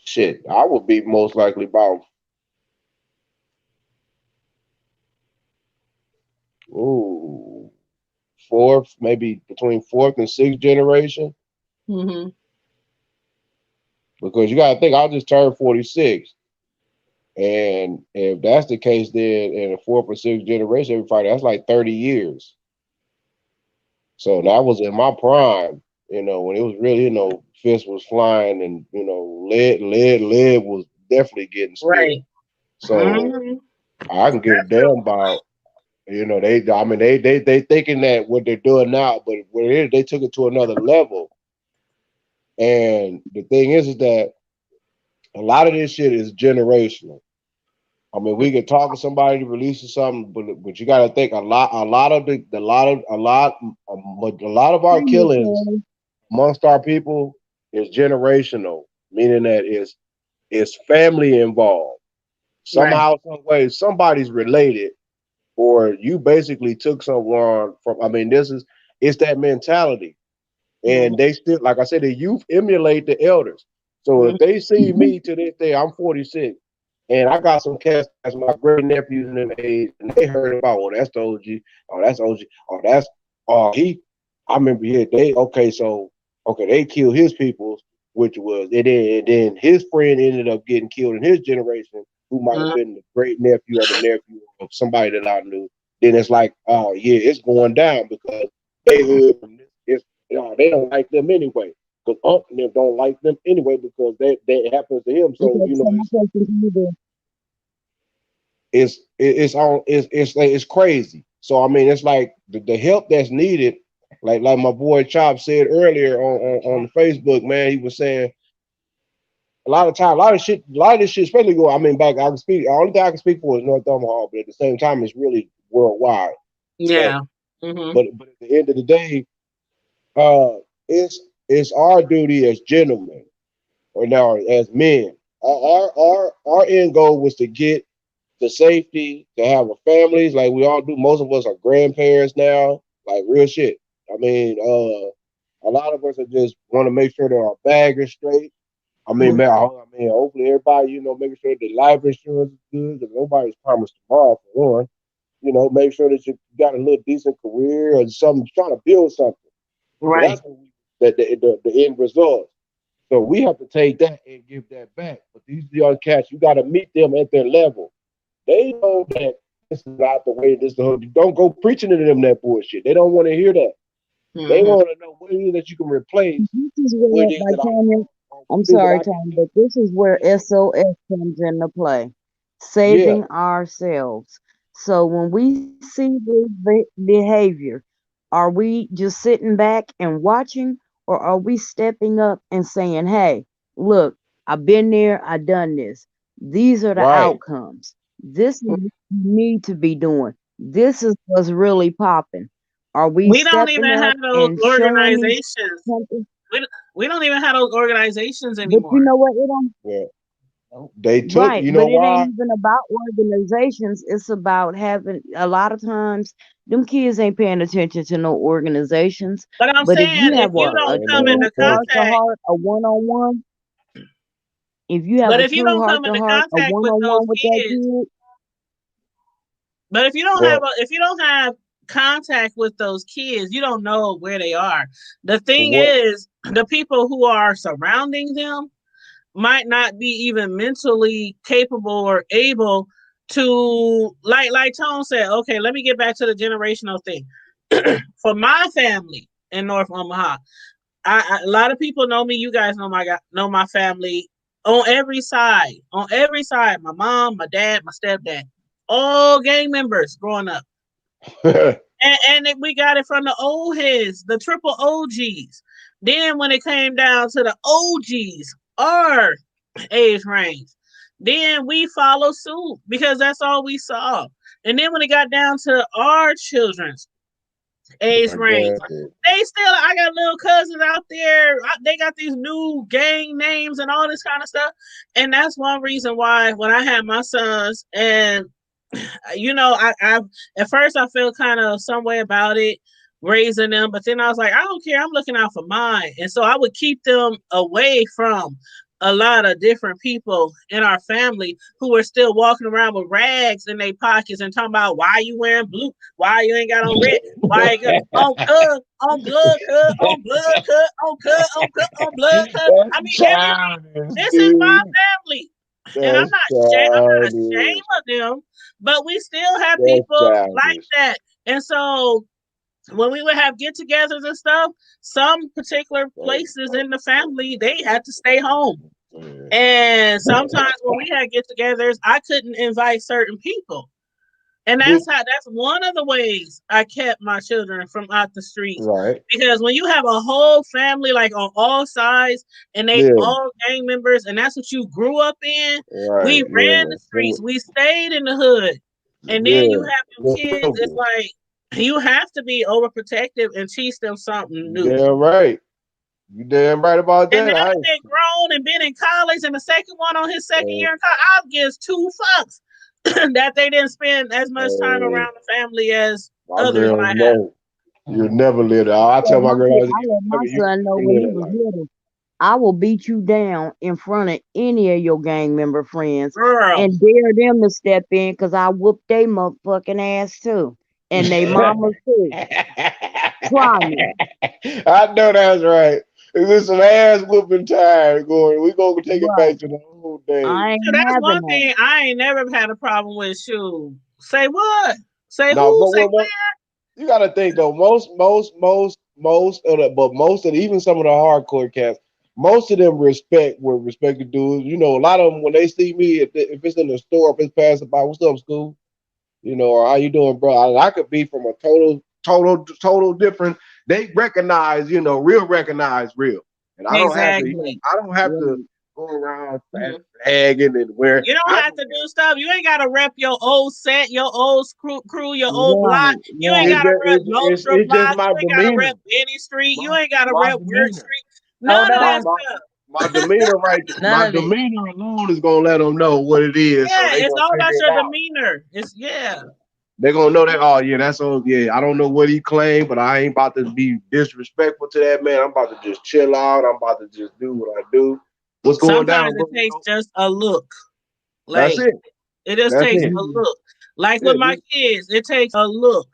shit, I would be most likely about fourth, maybe between 4th and 6th generation. Because you gotta think, I just turned 46. And if that's the case, then in the 4th or 6th generation, everybody, that's like 30 years. So that was in my prime, you know, when it was really, you know, fist was flying and, you know, lead was definitely getting spit. Right. So I can give a damn about, you know, they thinking that what they're doing now, but what it is, they took it to another level. And the thing is that a lot of this shit is generational. I mean, we could talk to somebody releasing something, but you got to think a lot of our killings amongst our people is generational, meaning that it's family involved. Somehow, some way, somebody's related, or you basically took someone from. I mean, it's that mentality, and they still, like I said, the youth emulate the elders. So if they see me to this day, I'm 46. And I got some cats as my great nephews in them age, and they heard about, well, that's the OG, oh, that's OG, oh, that's, I remember, they killed his peoples, which was, and then his friend ended up getting killed in his generation, who might have been the great nephew or the nephew of somebody that I knew. Then it's like, oh, yeah, it's going down because they heard from this, they don't like them anyway. Because Uncle and them don't like them anyway because that happens to him. So you know, it's crazy. So I mean, it's like the help that's needed. Like my boy Chop said earlier on Facebook, man, he was saying a lot of this shit, especially I mean, back I can speak. The only thing I can speak for is North Omaha, but at the same time, it's really worldwide. Yeah. But at the end of the day, it's our duty as gentlemen, or now as men. our end goal was to get the safety, to have a families like we all do. Most of us are grandparents now, like real shit. I mean, a lot of us are just want to make sure that our bag is straight. I mean, man, hopefully everybody, making sure that life insurance is good, because nobody's promised tomorrow for one. Make sure that you got a little decent career or something, trying to build something. So Right. that's what the end result. So we have to take that and give that back. But these young cats, you got to meet them at their level. They know that this is not the way this is. Don't go preaching to them that bullshit. They don't want to hear that. They want to know what it is that you can replace. This is What where, it is like that Tanya, I'm what it is that sorry, I can Tanya, do. but this is where SOS comes into play. Yeah, Saving ourselves. So when we see this behavior, are we just sitting back and watching, or are we stepping up and saying, hey, look, I've been there, I've done this. These are the right. outcomes. This is what you need to be doing. This is what's really popping. Are we We don't even stepping up have those and showing these organizations. companies? We don't even have those organizations But you anymore. know what? It don't. Yeah. They took, Right, you but know it ain't why? even about organizations. It's about having a lot of times them kids ain't paying attention to no organizations. But I'm But if saying you if have you a don't Man, come true into man, heart to contact, heart, a one on one, if you have but a if you true don't heart come to into heart, a contact one with on those one with that kids, kid, but well, if you don't have contact with those kids, you don't know where they are. The thing what? is, the people who are surrounding them might not be even mentally capable or able to, like Tone said, okay, let me get back to the generational thing. For my family in North Omaha, a lot of people know me. You guys know my family on every side. On every side, my mom, my dad, my stepdad, all gang members growing up, and we got it from the old heads, the triple OGs. Then when it came down to the OGs, our age range, then we follow suit because that's all we saw. And then when it got down to our children's age range, Exactly. they still, I got little cousins out there, they got these new gang names and all this kind of stuff. And that's one reason why when I had my sons, and I at first I felt kind of some way about it raising them, but then I was like, I don't care, I'm looking out for mine. And so I would keep them away from a lot of different people in our family who are still walking around with rags in their pockets and talking about why you wearing blue, why you ain't got on red, why you got on cuz, on blood cut, on blood cut, on cut, on cut, on blood cut. I That's mean everything. childish, This is my dude. family. And That's I'm not childish. ashamed of them, but we still have That's people like childish. that. And so when we would have get-togethers and stuff, some particular places in the family they had to stay home. And sometimes when we had get-togethers, I couldn't invite certain people. And Did that's one of the ways I kept my children from out the streets. right. Because when you have a whole family like on all sides and they Yeah, all gang members and that's what you grew up in, we right. ran Yeah. the streets, we stayed in the hood. And then you Yeah. have them kids, it's Simple. like you have to be overprotective and teach them something You new. damn right. You damn right about And that. now I that they're grown and been in college and the second one on his second uh, year in college, I'll give two fucks that they didn't spend as much time uh, around the family as my others girls might have. know you'll never live that. I tell my girl I was I let my you son know never when live he that was life. little. I will beat you down in front of any of your gang member friends Girl, and dare them to step in because I whoop they motherfucking ass too. And they mamas too. Try me. I know that's right. It's some ass whooping time going. We gonna take it Right. back to the old days. I so ain't that's having one that. thing I ain't never had a problem with. Shoe. Say what? Say Now, who? but Say what you got to think though. Most of the, but most of the, even some of the hardcore cats, most of them respect the dudes. A lot of them when they see me, if it's in the store, if it's passing by, what's up, school? Or how you doing, bro? I could be from a total different. They recognize, real recognize real, and I don't have to. exactly. I don't have to Right. go around Mhm. flagging and wearing. You don't I have don't to do stuff. You ain't got to rep your old set, your old crew, your old block. Right. You ain't Right. got to rep Nostra it's just block. my You ain't got to demeanor. rep Benny Street. You My ain't got to my rep Word demeanor. Street. Hold None of My that on. my stuff. my demeanor None my of it. demeanor alone is gonna let them know what it is, so Yeah, they it's gonna all about figure it your out. demeanor. It's yeah. They're gonna know that. Oh yeah, that's all. Yeah, I don't know what he claimed, but I ain't about to be disrespectful to that man. I'm about to just chill out. I'm about to just do what I do. What's going Sometimes down, it bro? takes just a look. That's Like it. it just That's takes it. a look. Like Yeah, with my kids, it takes a look.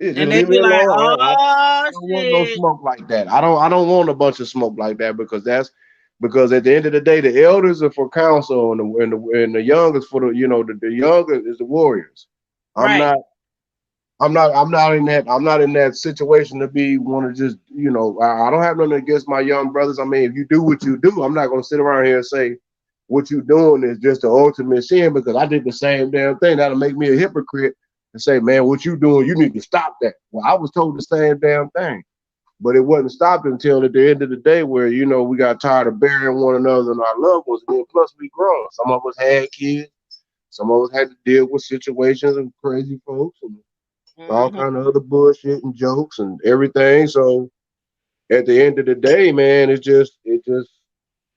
And just they leave me be like, alone. oh I don't want no shit. smoke like that. I don't want a bunch of smoke like that because at the end of the day, the elders are for counsel and the young is for the younger is the warriors. I'm Right. not I'm not in that situation to be want to just I don't have nothing against my young brothers. I mean, if you do what you do, I'm not gonna sit around here and say what you doing is just the ultimate sin because I did the same damn thing. That'll make me a hypocrite and say, man, what you doing, you need to stop that. Well, I was told the same damn thing. But it wasn't stopped until at the end of the day where, we got tired of burying one another and our loved ones. And then plus we grown. Some of us had kids. Some of us had to deal with situations and crazy folks and all Mhm. kind of other bullshit and jokes and everything. So at the end of the day, man, it just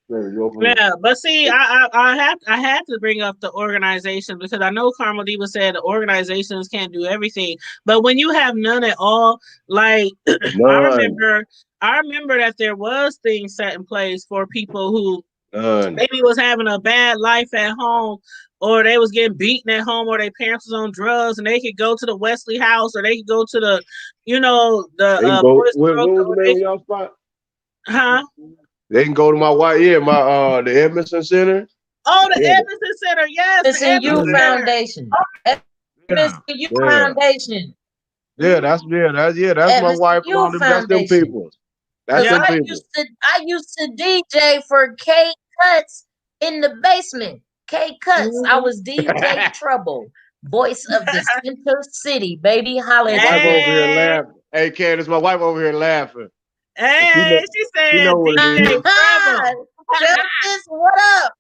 there you go. Yeah, but see, I had to bring up the organization because I know Carmel Diva said the organizations can't do everything, but when you have none at all, like I None. remember, I remember that there was things set in place for people who None. maybe was having a bad life at home, or they was getting beaten at home, or their parents was on drugs, and they could go to the Wesley House, or they could go to the, the They can go Boys and what Girls, was the or name they, of y'all spot? huh? They can go to my wife, yeah, my the Edmondson Center. Oh, the Yeah. Edmondson Center, yes, the SNU Edmondson Yeah. Center. Foundation. Yeah. SNU Yeah. Foundation. That's my wife and all SNU them. That's them Foundation. people. That's Cause Yeah. them people. I used to DJ for K Cuts in the basement. K Cuts. I Mhm. was DJ Trouble, voice of the Center City, baby. Holla My at wife your over here Hey, laughing. Hey, Candace, my wife over here laughing. And hey, she she said know what it DJ is. Treble. Justice, what up?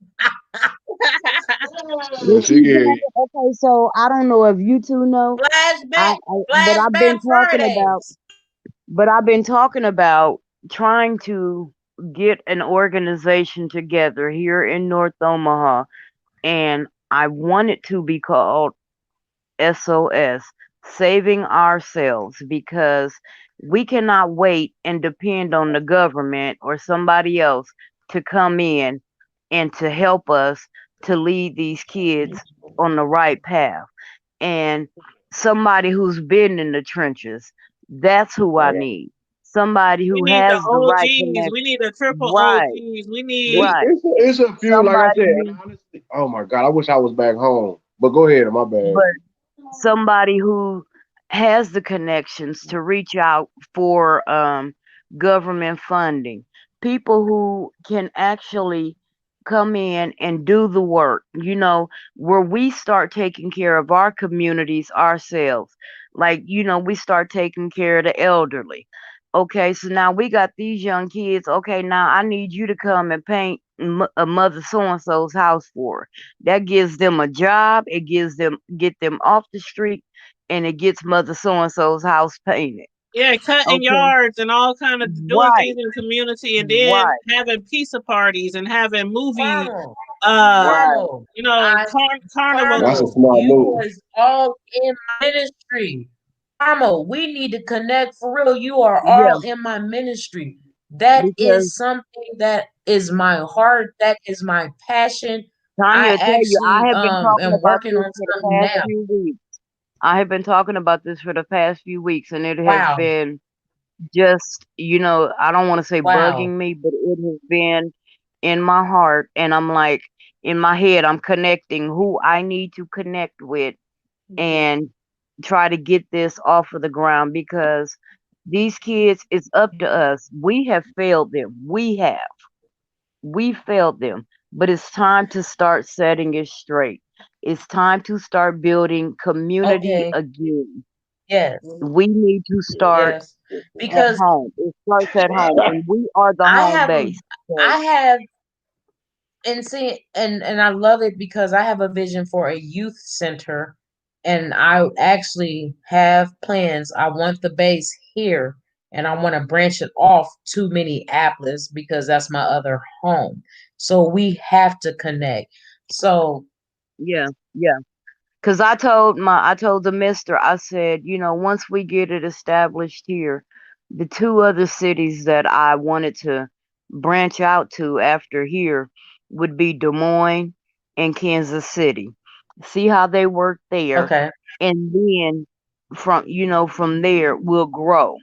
Yeah, But she see, get okay, so I don't know if you two know. Flashback, But Flashback Fridays. I've been talking about trying to get an organization together here in North Omaha, and I want it to be called SOS, Saving Ourselves, because we cannot wait and depend on the government or somebody else to come in and to help us to lead these kids on the right path. And somebody who's been in the trenches, that's who I need. Somebody We who need the has the right OGs. We connection. need the triple Right, OGs. We need. right. it's a few, like I Somebody said, and who, honestly, oh my god, I wish I was back home. But go ahead, my bad. but somebody who has the connections to reach out for government funding, people who can actually come in and do the work, where we start taking care of our communities ourselves. Like, we start taking care of the elderly. Okay, so now we got these young kids. Okay, now I need you to come and paint a mother so and so's house for her. That gives them a job. It get them off the street, and it gets mother so and so's house painted. Yeah, cutting Okay, yards and all kind of doing right, things in the community, and then right, having pizza parties and having movie, Carmel, uh, right. Carmel, That's a carnivals. Carmel, smart you move. was all in my ministry. Carmel, we need to connect for real. You are Yeah, all in my ministry. That because is something that is my heart. That is my passion. I Tanya, tell you, I actually have been talking am about working this on for the something past now. few weeks. I have been talking about this for the past few weeks, and it has Wow. been just, I don't want to say Wow. bugging me, but it has been in my heart. And I'm like, in my head, I'm connecting who I need to connect with and try to get this off of the ground because these kids, it's up to us. We have failed them. We failed them, but it's time to start setting it straight. It's time to start building community Okay. again. Yes. We need to start Yes. at Because home. It starts at home, and we are the I home have a base. So, I have and see and I love it because I have a vision for a youth center and I actually have plans. I want the base here and I want to branch it off to Minneapolis because that's my other home. So we have to connect. So Yeah, yeah. Cause I told the mister, I said, once we get it established here, the two other cities that I wanted to branch out to after here would be Des Moines and Kansas City. See how they work there, okay, and then from there we'll grow.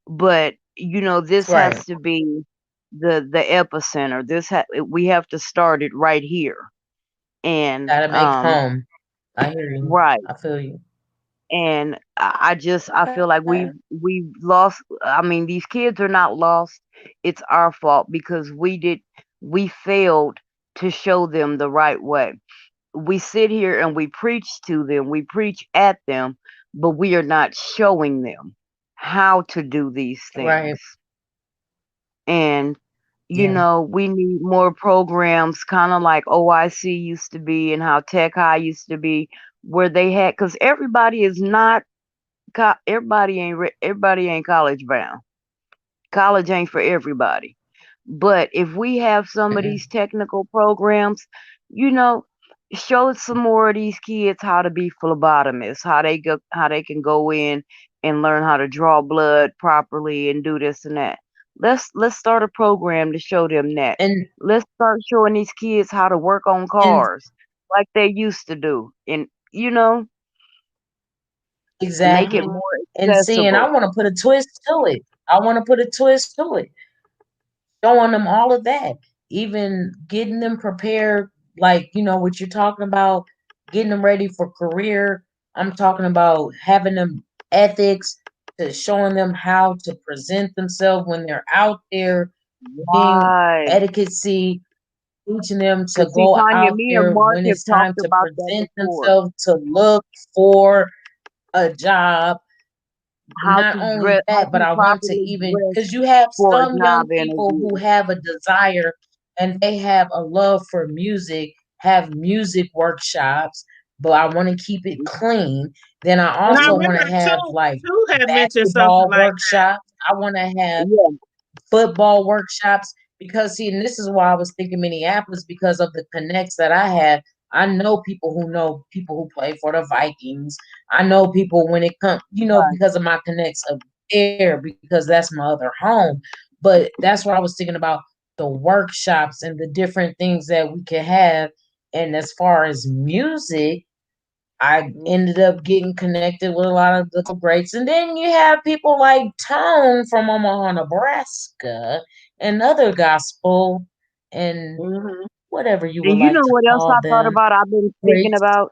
But this right. has to be the epicenter. We have to start it right here. And Gotta make home. I hear you. right. I feel you. And I feel like Okay. we've lost. I mean, these kids are not lost. It's our fault because we failed to show them the right way. We sit here and we preach to them, we preach at them, but we are not showing them how to do these things. Right. And Yeah. we need more programs, kind of like OIC used to be and how Tech High used to be, where they had, because everybody is not everybody ain't college bound. College ain't for everybody. But if we have some of Mm-mm. these technical programs, you know, show some more of these kids how to be phlebotomists, how they can go in and learn how to draw blood properly and do this and that. Let's start a program to show them that. And Let's start showing these kids how to work on and cars like they used to do. And make it exactly. more And see, and I accessible. want to put a twist to it. I want to put a twist to it. Showing them all of that, even getting them prepared, like what you're talking about, getting them ready for career. I'm talking about having them ethics, to showing them how to present themselves when they're out there, being Right. etiquette, teaching them to Cause see, go Tanya, out me and there Mark when have it's time talked to about that present before. themselves to look for a job. Not only How that, but to I want to properly even, dress because you have for a some young job people who interview. have a desire and they have a love for music, have music workshops, but I want to keep it clean. Then I And I also want remember to have like two had mentioned something basketball like workshops. I want to have Yeah, football workshops because see, and this is why I was thinking Minneapolis because of the connects that I have. I know people who play for the Vikings. I know people when it comes, right. because of my connects of there because that's my other home. But that's what I was thinking about, the workshops and the different things that we can have. And as far as music, I Mm, ended up getting connected with a lot of the greats. And then you have people like Tone from Omaha, Nebraska, and other gospel and mhm. whatever you would And you like know to what else call I thought them. about? I've been thinking Greats. about.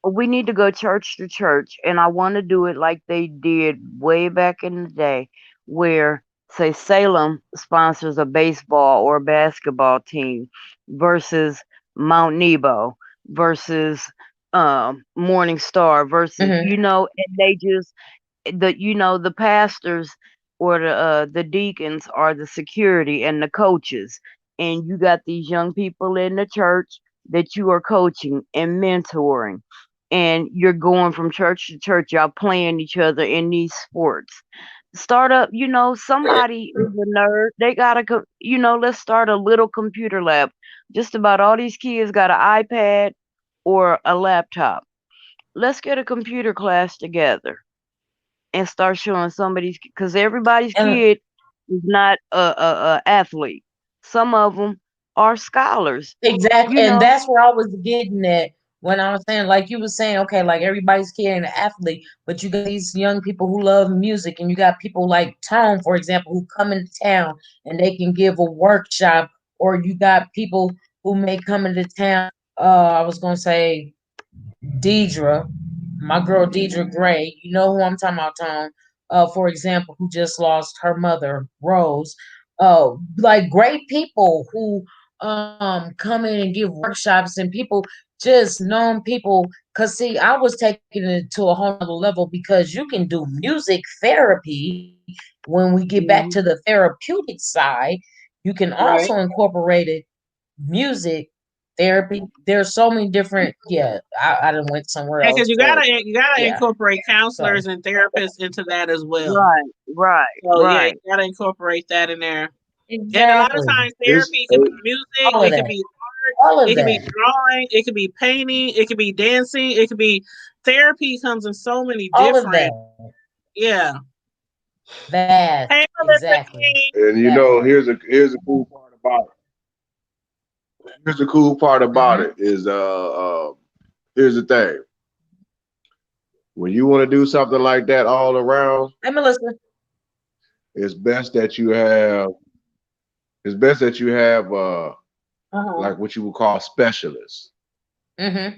We need to go church to church, and I want to do it like they did way back in the day, where say Salem sponsors a baseball or a basketball team versus Mount Nebo versus Morning Star versus Hmm. and they just the pastors or the deacons are the security and the coaches, and you got these young people in the church that you are coaching and mentoring, and you're going from church to church, y'all playing each other in these sports. Start up, somebody is a nerd, they gotta let's start a little computer lab. Just about all these kids got an iPad or a laptop. Let's get a computer class together and start showing somebody's, because everybody's And kid is not a athlete. Some of them are scholars. exactly, You and know, that's where I was getting at when I was saying, like you were saying, okay, like everybody's carrying an athlete, but you got these young people who love music, and you got people like Tone, for example, who come into town and they can give a workshop, or you got people who may come into town. I was gonna say Deidre, my girl Deidre Gray, you know who I'm talking about, Tom. For example, who just lost her mother, Rose. Like great people who come in and give workshops, and people, just known people. Cause see, I was taking it to a whole nother level because you can do music therapy when we get back to mhm, the therapeutic side. You can right. also incorporate it music therapy. There's so many different. Yeah, I done went somewhere Because else, you but gotta yeah. incorporate So counselors and therapists into that as well. Right. So yeah, Right. you gotta incorporate that in there. And a lot of exactly times It's therapy can be music, all of it could that. be All art, of it could be that. drawing, it could be painting, it could be dancing, it could be therapy comes in so many All of that. different yeah. Vast. Hey Melissa Exactly. King. and you That know, part. here's a cool part about it. Here's the cool part about Mm-hmm. it is here's the thing. When you want to do something like that all around, Hey, Melissa. it's best that you have like what you would call specialists. Mm-hmm.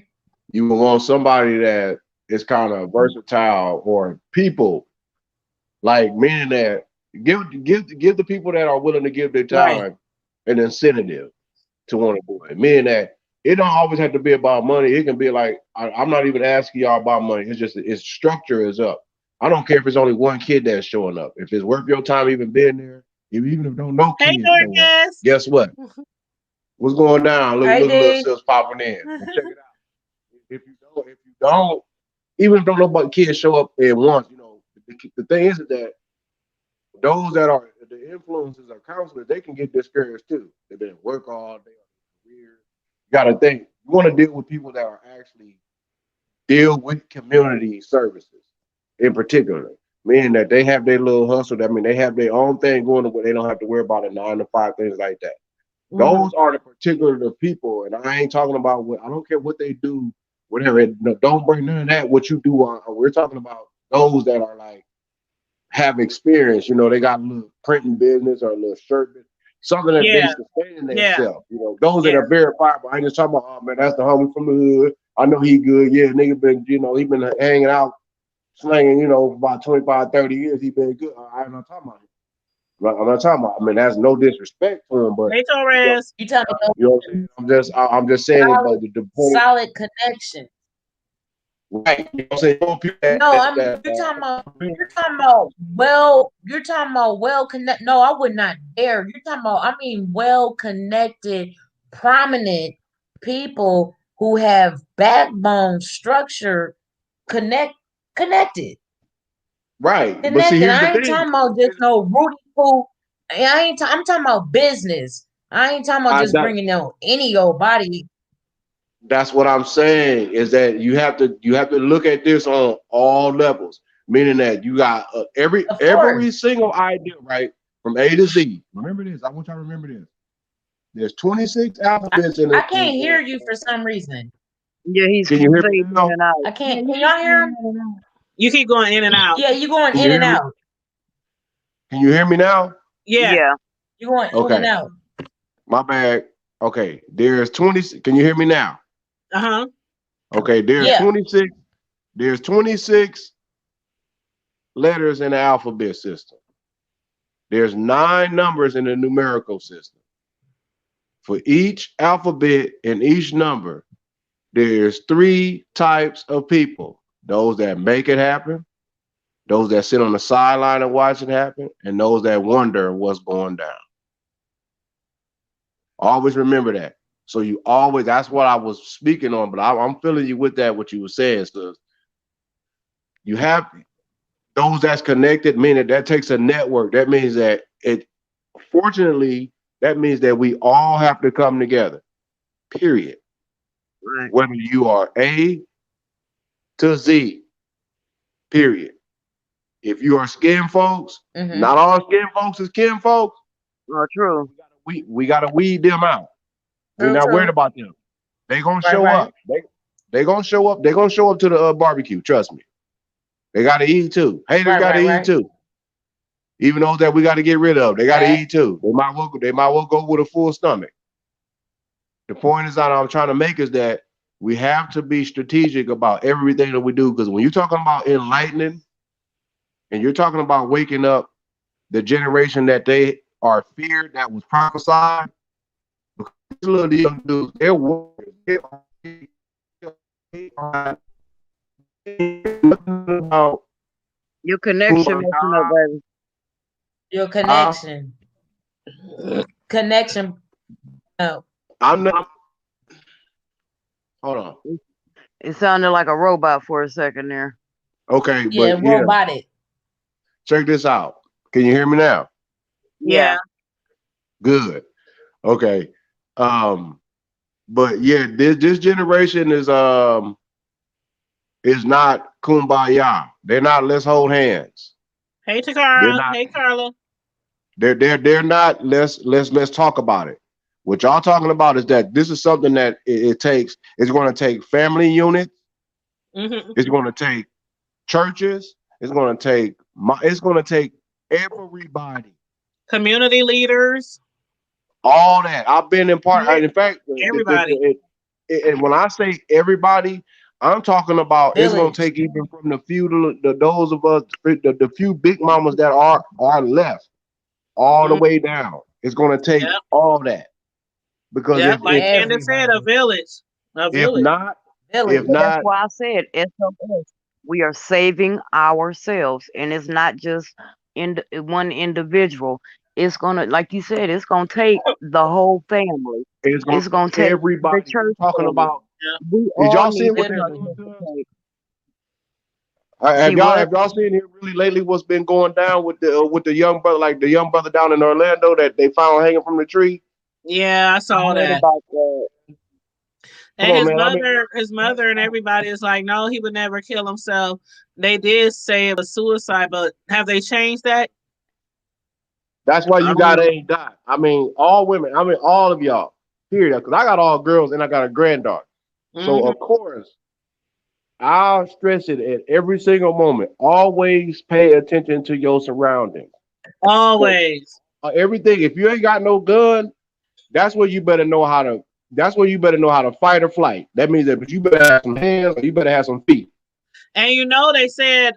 You will want somebody that is kind of versatile, or people like, meaning that give the people that are willing to give their Right. time an incentive to want to do it. Meaning that it don't always have to be about money. It can be like, I'm not even asking y'all about money. It's just its structure is up. I don't care if it's only one kid that's showing up. If it's worth your time even being there, even if don't no Hey kids show up, Dorcas. guess what? What's going down? Look, Hey, look at little D. sis popping in. Go check it out. If you don't, even if don't nobody kids show up at once, you know, the thing is that those that are the influences or counselors, they can get discouraged too. They've been at work all day, career. You got to think. You want to deal with people that are actually deal with community services in particular, meaning that they have their little hustle. That mean they have their own thing going where they don't have to worry about a 9 to 5, things like that. Those are the particular people, and I ain't talking about what I don't care what they do, whatever. No, don't bring none of that. What you do, we're talking about those that are like have experience. You know, they got a little printing business or a little shirt business, something that they Yeah. sustain Yeah. themselves. You know, those that Yeah. are verifiable. I ain't just talking about, oh man, that's the homie from the hood. I know he good. Yeah, nigga been, you know, he been hanging out, slanging, you know, for about 25, 30 years. He been good. I'm not talking about him. I'm not talking about. I mean, that's no disrespect to him, but Hey you know, Torres. You talking about you know what I'm saying? I'm just saying it, but the point, solid connection. right? You know what I'm saying? You want people that, No, that you're talking about well connected. No, I would not dare. You're talking about, I mean, well connected, prominent people who have backbone structure connected. right. But see, Connected. here's the I ain't thing. talking about just no Rudy Poo. I'm talking about business. I ain't talking about just bringing any old body. That's what I'm saying, is that you have to look at this on all levels, meaning that you got every single idea, right, from A to Z. Remember this. I want y'all to remember this. There's 26 alphabets in it. I can't hear you for some reason. Yeah, he's Can you hear me fading now? in and out. I can't. Can y'all hear him? You keep going in and out. Yeah, you going Can in you and hear me? out. Can you hear me now? Yeah. Yeah. You going in Okay. and out. My bad. Okay. There's 20. Can you hear me now? Uh-huh. Okay. There's Yeah. 26. There's 26 letters in the alphabet system. There's 9 numbers in the numerical system. For each alphabet and each number, there's 3 types of people: those that make it happen, those that sit on the sideline and watch it happen, and those that wonder what's going down. Always remember that. So you always, that's what I was speaking on, but I'm feeling you with that, what you were saying. So you have those that's connected, meaning that takes a network. That means that fortunately, that means that we all have to come together, period. Right. Whether you are A to Z, period. If you are skin folks, not all skin folks is kin folks. Oh, true. We gotta weed them out. We're not worried about them. They gonna show up. They gonna show up. They gonna show up to the barbecue. Trust me. They gotta eat too. Haters gotta eat too. Even those that we gotta get rid of, they gotta eat too. They might well go with a full stomach. The point is that I'm trying to make is that we have to be strategic about everything that we do, because when you're talking about enlightening and you're talking about waking up the generation that they are feared, that was prophesied, these little young dudes, they're warriors. Your connection messing up, baby. Your connection. Connection. Oh. I'm not. Hold on. It sounded like a robot for a second there. Okay, Yeah, but yeah, robotic. check this out. Can you hear me now? Yeah. Good. Okay. But yeah, this generation is not kumbaya. They're not let's hold hands. Hey, They're Takara. not Hey, Carla. they're not let's talk about it. What y'all talking about is that this is something that it takes, it's going to take family units, it's going to take churches, it's going to take everybody. Community leaders. All that. I've been in part. In fact, Everybody. and when I say everybody, I'm talking about it's going to Village. take even from the few, those of us, the few big mamas that are left, all the Mhm. way down. It's going to take Yep. all that because Yep. Like Candace said, a Everybody. village. A if village. not, Village. That's if not, why I said SOS. We are saving ourselves, and it's not just in one individual. It's gonna, like you said, it's gonna take the whole family. it's going It's to gonna take take the everybody. I'm church talking family. about. Yeah. We Did all y'all need see to what they're Literally. doing to us? participate. Have See y'all what? have y'all seen here really lately? What's been going down with the young brother, like the young brother down in Orlando that they found hanging from the tree? Yeah, I I saw heard that. about that. Come And on, man. I mean, his mother and everybody is like, no, he would never kill himself. They did say it was suicide, but have they changed that? that's why I you don't got know. a dot. I mean, all women. I mean, all of y'all. Period. Because I got all girls and I got a granddaughter. So Hmm. of course, I'll stress it at every single moment. Always pay attention to your surroundings. Always. Everything. If you ain't got no gun, that's where you better know how to. That's where you better know how to fight or flight. That means that you better have some hands or you better have some feet. And they said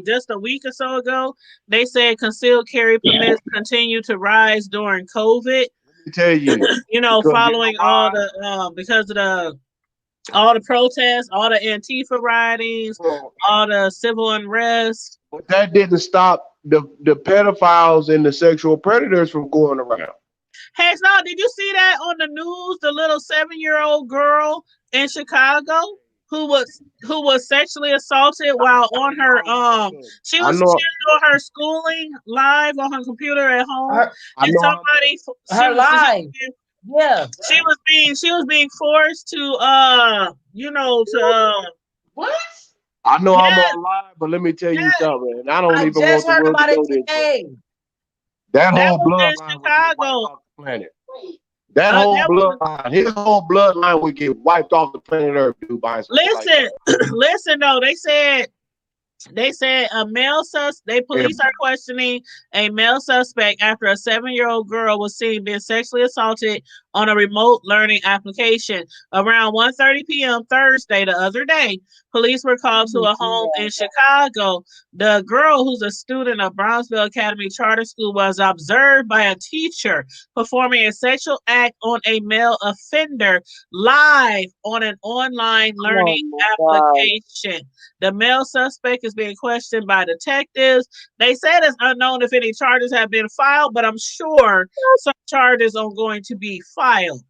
just a week or so ago, they said concealed carry permits continue to rise during COVID. Let me tell you, because you know Following all why? the because of the all the protests, all the Antifa riots, Well, all the civil unrest. but that didn't stop the pedophiles and the sexual predators from going around. Hey, no, did you see that on the news? The little 7-year-old girl in Chicago who was sexually assaulted while on her she I was know, doing her schooling live on her computer at home, Her, I and know. somebody her live. Yeah. she was being forced to What? I know I'm yeah, on live, but let me tell you yeah, something. And I don't I even just want the heard world to about it know this, but today. that that whole was in bloodline would get wiped Chicago. off the planet. That That whole was bloodline, his whole bloodline would get wiped off the planet Earth, dude, by some shit like listen, that. listen though. They said a And police are questioning a male suspect after a 7-year-old girl was seen being sexually assaulted on a remote learning application. Around 1:30 p.m. Thursday, the other day, police were called to a home in Chicago. The girl, who's a student of Brownsville Academy Charter School, was observed by a teacher performing a sexual act on a male offender live on an online Oh learning my God. application. The male suspect is being questioned by detectives. They said it's unknown if any charges have been filed, but I'm sure some charges are going to be filed.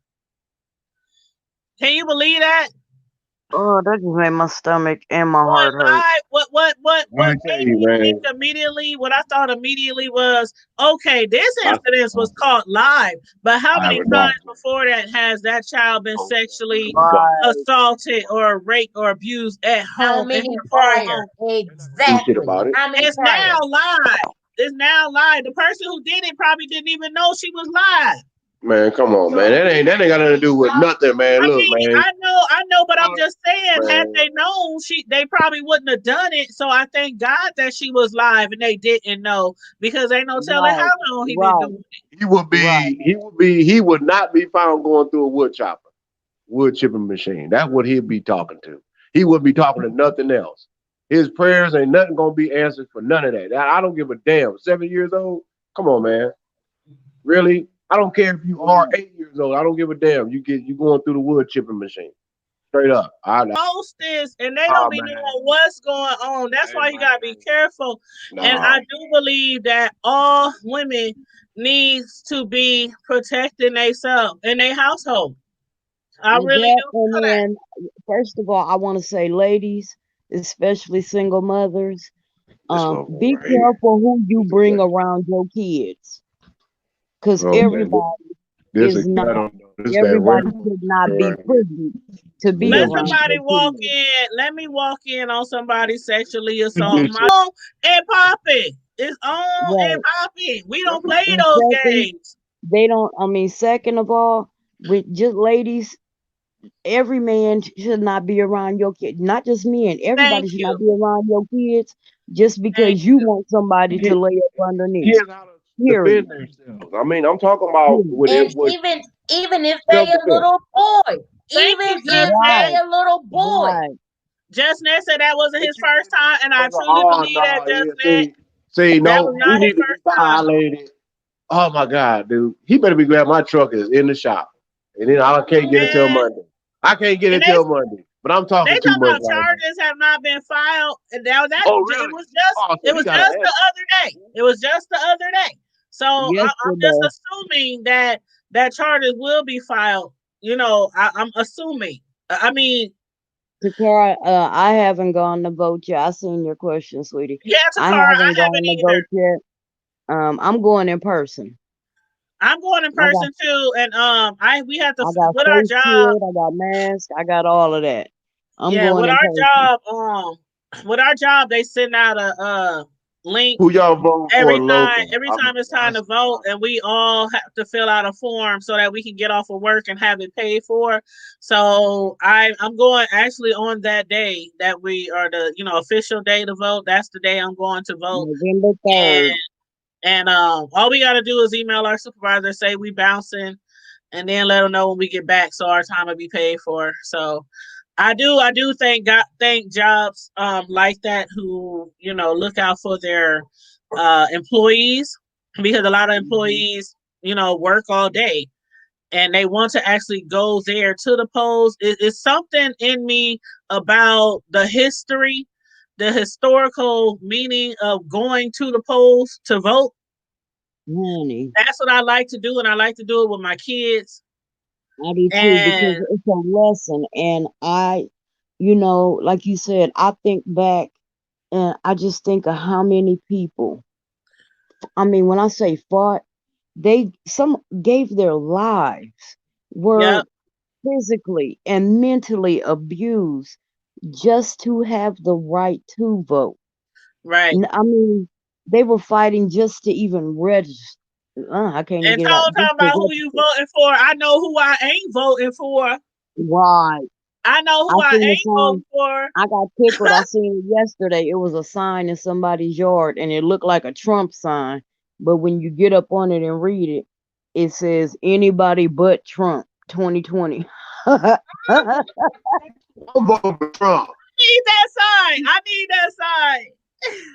Can you believe that? Oh, that just made my stomach and my Going heart hurt. live, let what me tell made you, me think man. immediately, what I thought immediately was, okay, this I, incident was caught live, but how I have many a times dog. before that has that child been Oh, sexually dog. Right. assaulted or raped or abused at How home in many her own prior? home? Do shit Exactly. about it. How many It's now prior? live. It's now live. The person who did it probably didn't even know she was live. Man, come on, man. That ain't got nothing to do with nothing, man. I Look, mean, man. I know, but I'm just saying, had Man, they known, they probably wouldn't have done it. So I thank God that she was live and they didn't know, because ain't no telling Right. how long he been Right. doing it. Right. he would not be found going through a wood chipping machine. That's what he'd be talking to. He wouldn't be talking to nothing else. His prayers ain't nothing gonna be answered for none of that. I don't give a damn. 7 years old? Come on, man. Really? I don't care if you are 8 years old. I don't give a damn. You going through the wood chipping machine. Straight up. Most is, and they Nah, don't be man. knowing what's going on. That's Hey, why you gotta be man. careful. And Nah. I do believe that all women needs to be protecting themselves in their household. I And really that, do and feel that. then, first of all, I want to say, ladies, especially single mothers, This motherfucker be right here. careful who you This is bring that. around your kids, because Oh man, everybody this is is I not, don't know. This is that everybody regular should not be right here. privy to be Let around somebody your walk kids. in. Let me walk in on somebody sexually assaulting This my own and popping. It's on and Right. popping. We don't play And those second, games. they don't, I mean, second of all, with just ladies, every man should not be around your kid. Not just men. Thank Everybody should not you. be around your kids just Thank because you you. want somebody to lay up underneath. kids how to Period. defend themselves. I mean, I'm talking about Period. with it And with even if they self a defense. little boy, Thank even you, if Just they Net. Right. a little boy. Right. Just Net said that wasn't What his you first gonna time, and I do? truly Oh believe that, no, Just yeah. Net. See, That no, was we not his need to be first time. violated. Oh my God, dude. He better be glad my truck is in the shop. And then I can't get it till Man, Monday. I can't get and it till Monday. But I'm they talking too talk much about right now. charges have not been filed, and now that Oh it really? was just Oh, so it he was got an just the answer. other day. It was just the other day. So I'm just Yesterday. assuming that charges will be filed. I'm assuming. I mean, Takara, I haven't gone to vote yet. I seen your question, sweetie. yeah, I Takara, I haven't gone haven't to either. vote yet. I'm going in person. I'm going in I got person too, and we have to I got with our face job. shield, I got mask, I got all of that. I'm Yeah, going in person. with our job, they send out a link Who y'all voting for local? every time it's time to vote, and we all have to fill out a form so that we can get off of work and have it paid for. So I'm going actually on that day that we are the official day to vote. That's the day I'm going to vote, November and 3rd. all we got to do is email our supervisor, say we bouncing, and then let them know when we get back so our time will be paid for. So I do thank jobs like that who look out for their employees, because a lot of Mhm. employees work all day and they want to actually go there to the polls. It's something in me about the historical meaning of going to the polls to vote. Honey, That's what I like to do, and I like to do it with my kids. I do too because And it's a lesson. And like you said, I think back and I just think of how many people, I mean, when I say fought, some gave their lives, yeah, were physically and mentally abused just to have the right to vote. right. I mean, they were fighting just to even register. I can't even And get it out. talking Just to about who you register. voting for, I know who I ain't voting for. Right. I know I who I seen the ain't sign. voting for. I got tickled. I seen it yesterday. It was a sign in somebody's yard and it looked like a Trump sign. But when you get up on it and read it, it says anybody but Trump 2020. I'm voting for Trump. Need that sign. I need that sign.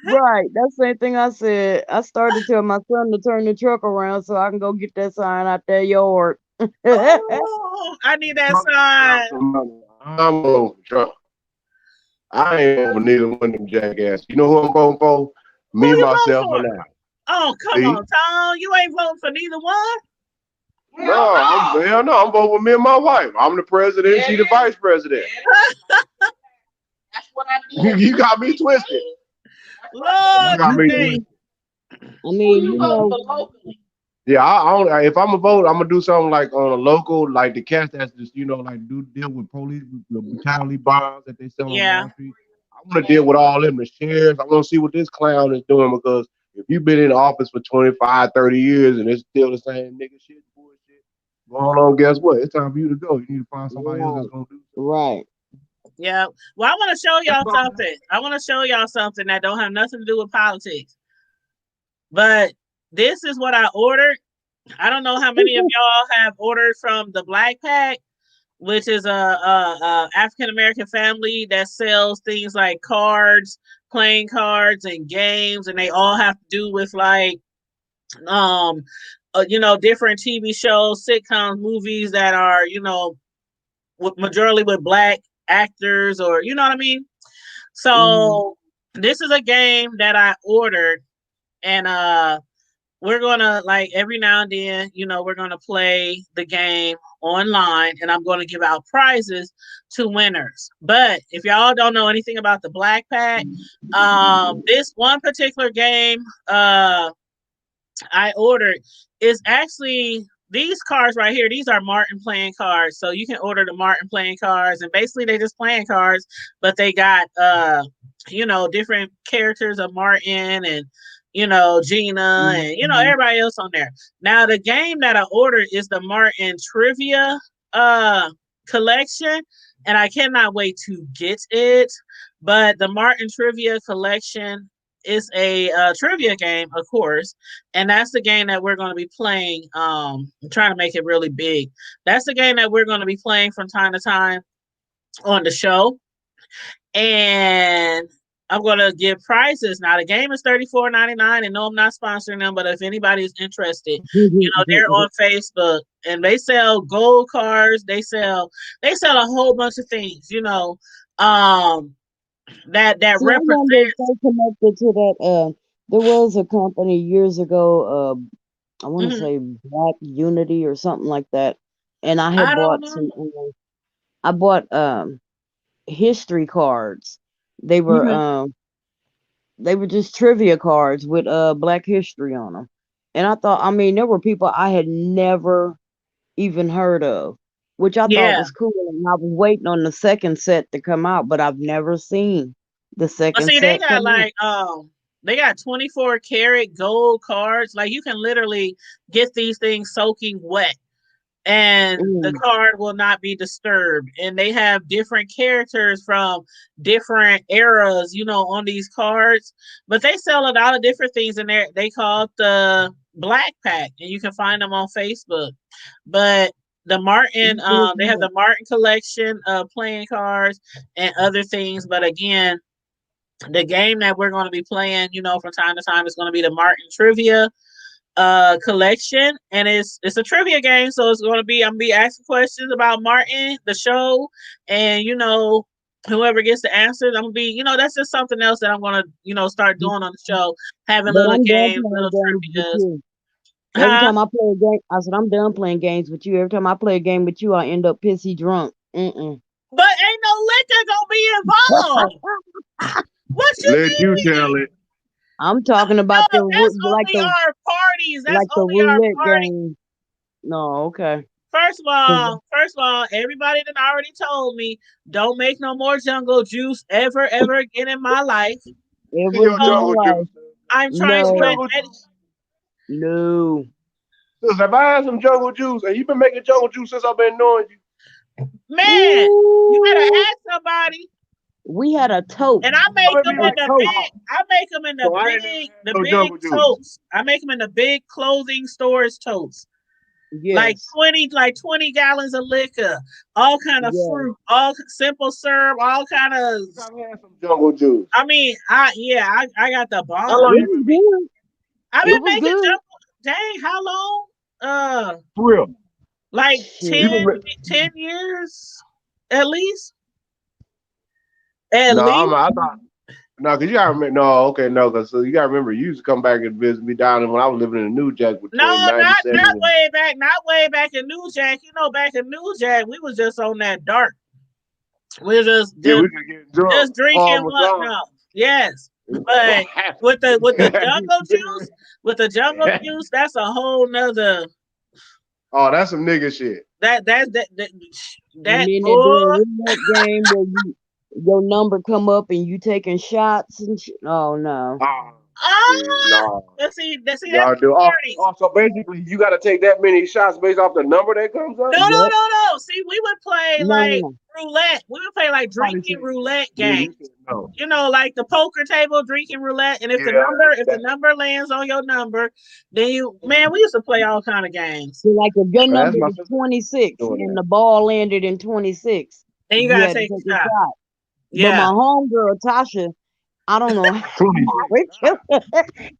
Right. That's the same thing I said. I started to tell my son to turn the truck around so I can go get that sign out that yard. Oh, I need that sign. I'm voting for Trump. I ain't voting for neither one of them jackasses. You know who I'm voting for? Who Me, you voting myself, for? and I. Oh, come See? on, Tom. You ain't voting for neither one. No, hell no, I'm voting for me and my wife. I'm the president, she the vice president. That's what I did. You got me twisted. You Lord, got me today. twisted. I mean, Locally? Yeah, if I'm a vote, I'm gonna do something like on a local, like the cats that's just like deal with police, with the brutality bonds that they sell on Yeah, Wall Street. I want to deal with all them, the sheriffs. I want to see what this clown is doing because if you've been in office for 25, 30 years and it's still the same nigga shit, bullshit going on, guess what? It's time for you to go. You need to find somebody else right, that's gonna do something. right. yeah. Well, I want to show That's y'all all. something. I want to show y'all something that don't have nothing to do with politics. But this is what I ordered. I don't know how many of y'all have ordered from the Black Pack, which is a African American family that sells things like cards, playing cards, and games, and they all have to do with like um different TV shows, sitcoms, movies that are with majority with black actors, or you know what I mean. Mhm. So this is a game that I ordered, and we're gonna like every now and then, we're gonna play the game online, and I'm going to give out prizes to winners. But if y'all don't know anything about the Black Pack, this one particular game I ordered is actually these cards right here. These are Martin playing cards. So you can order the Martin playing cards, and basically they just playing cards, but they got different characters of Martin and Gina and everybody else on there. Now the game that I ordered is the Martin Trivia collection, and I cannot wait to get it. But the Martin Trivia collection is a trivia game, of course, and that's the game that we're going to be playing. I'm trying to make it really big. That's the game that we're going to be playing from time to time on the show, and I'm going to give prizes. Now the game is $34.99, and no, I'm not sponsoring them, but if anybody is interested, they're on Facebook, and they sell gold cards. They sell a whole bunch of things. That See, represents. I connected to that. There was a company years ago. I want to say Black Unity or something like that, and I had bought some. I bought history cards. They were just trivia cards with Black history on them, and I thought, I mean, there were people I had never even heard of, which I thought was cool. And I was waiting on the second set to come out, but I've never seen the second set. They got they got 24 karat gold cards. Like you can literally get these things soaking wet, and the card will not be disturbed. And they have different characters from different eras, on these cards. But they sell a lot of different things in there. They call it the Black Pack, and you can find them on Facebook. But the Martin, they have the Martin collection of playing cards and other things. But again, the game that we're going to be playing, from time to time is going to be the Martin Trivia collection, and it's a trivia game. So it's going to be, I'm going to be asking questions about Martin, the show, and whoever gets the answers, I'm going to be, that's just something else that I'm going to, start doing on the show, having little games, little trivias. Every time I play a game, I said, I'm done playing games with you. Every time I play a game with you, I end up pissy drunk. But ain't no liquor gonna be involved. What you Let you tell it. I'm talking about our parties. That's only our parties. Game. No, okay. First of all, everybody that already told me, don't make no more jungle juice ever again in my life. I'm trying to let No. If I had some jungle juice, and you've been making jungle juice since I've been knowing you. Man, you better ask somebody. We had a tote, and I make them in the big. I make them in the big totes. I make them in the big clothing storage totes. Yes. Like 20 gallons of liquor, all kind of fruit, all simple syrup, all kind of. I've had some jungle juice. I mean, I got the bomb. I've been making jungle. Dang, how long? For real. Like 10 years at least. I thought because you gotta remember. Because you gotta remember, you used to come back and visit me down when I was living in New Jack. Not way back in New Jack. Back in New Jack, we was just on that dark. We were just drinking. Yes, but with the jungle juice, that's a whole nother. Oh, that's some nigga shit. That game where your number come up and you taking shots and shit. Oh no. Let's see. That's so basically, you got to take that many shots based off the number that comes up. No. See, we would play roulette. We would play like drinking roulette games. Like the poker table, drinking roulette. And if the number lands on your number, then we used to play all kind of games. So like if your number is 26 and the ball landed in 26, then you gotta take a shot. Yeah. But my homegirl Tasha, I don't know.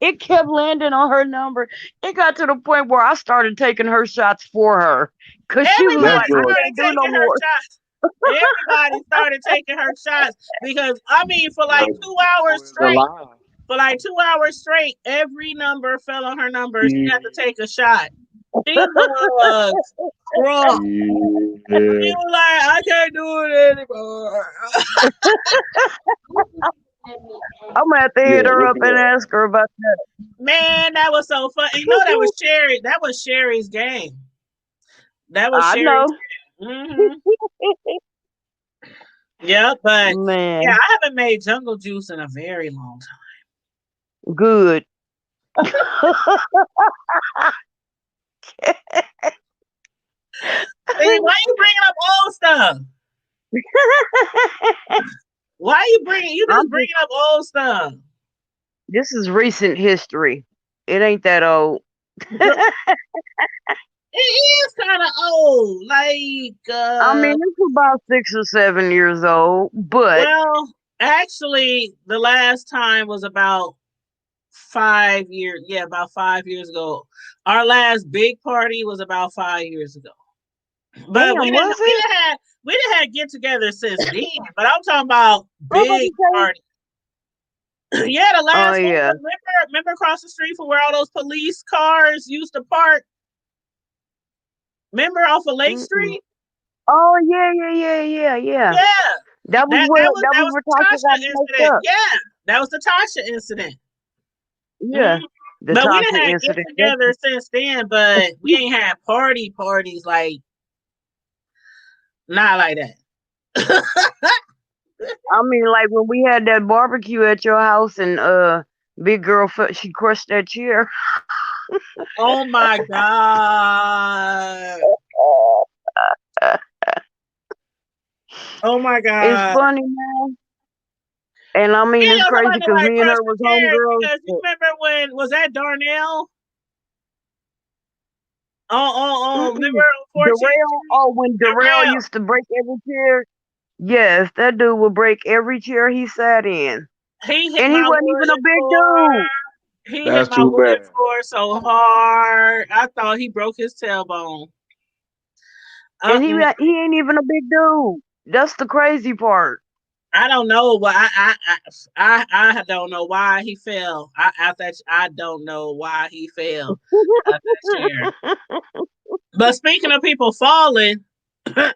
It kept landing on her number. It got to the point where I started taking her shots for her because she was like, "I can't do no more." Everybody started taking her shots because for like 2 hours straight. For like 2 hours straight, every number fell on her number. She had to take a shot. She was crunk. She Yeah. was like, I can't do it anymore. I'm gonna have to Yeah, hit her look up at and that. ask her about that. Man, that was so fun. You know, that was Sherry. That was Sherry's game. That was I Sherry's know, game. Yeah, but yeah, man. I haven't made jungle juice in a very long time. Good. Hey, why you bringing up old stuff? Why you I'm just bringing up old stuff? This is recent history. It ain't that old. Girl, it is kind of old. I mean, it's about 6 or 7 years old, but Well, actually, the last time was about 5 years. Yeah, about 5 years ago. Our last big party was about 5 years ago. But damn, was it? we didn't have get together since then. But I'm talking about I was about to big say- party. Yeah, the Oh last one. yeah. Remember across the street from where all those police cars used to park? Remember off of Lake Mm-mm. Street? Oh yeah. Yeah. That was That where that was that that was was where the Tasha got Tasha messed incident. up. Yeah, that was the Tasha incident. Yeah, Mhm. the But we Tasha didn't have get incident. together since then. But we ain't had parties like not like that. I mean, like when we had that barbecue at your house and big girl she crushed that chair. Oh my god. Oh my It's god. funny, man. And I mean, Yeah, it's crazy somebody because like me and crushed her the was chairs homegirls. because you remember when was that Darnell? Remember Mm-mm. on 14th Street? Darrell, oh, when Darrell Darrell. used to break every chair. Yes, that dude would break every chair he sat in. He hit And he my wasn't even a wooden big floor. dude. He hit That's my too wooden bad. floor so hard. I thought he broke his tailbone. And he Mm. ain't even a big dude. That's the crazy part. I don't know, but I don't know why he fell. I don't know why he fell out that chair. But speaking of people falling, I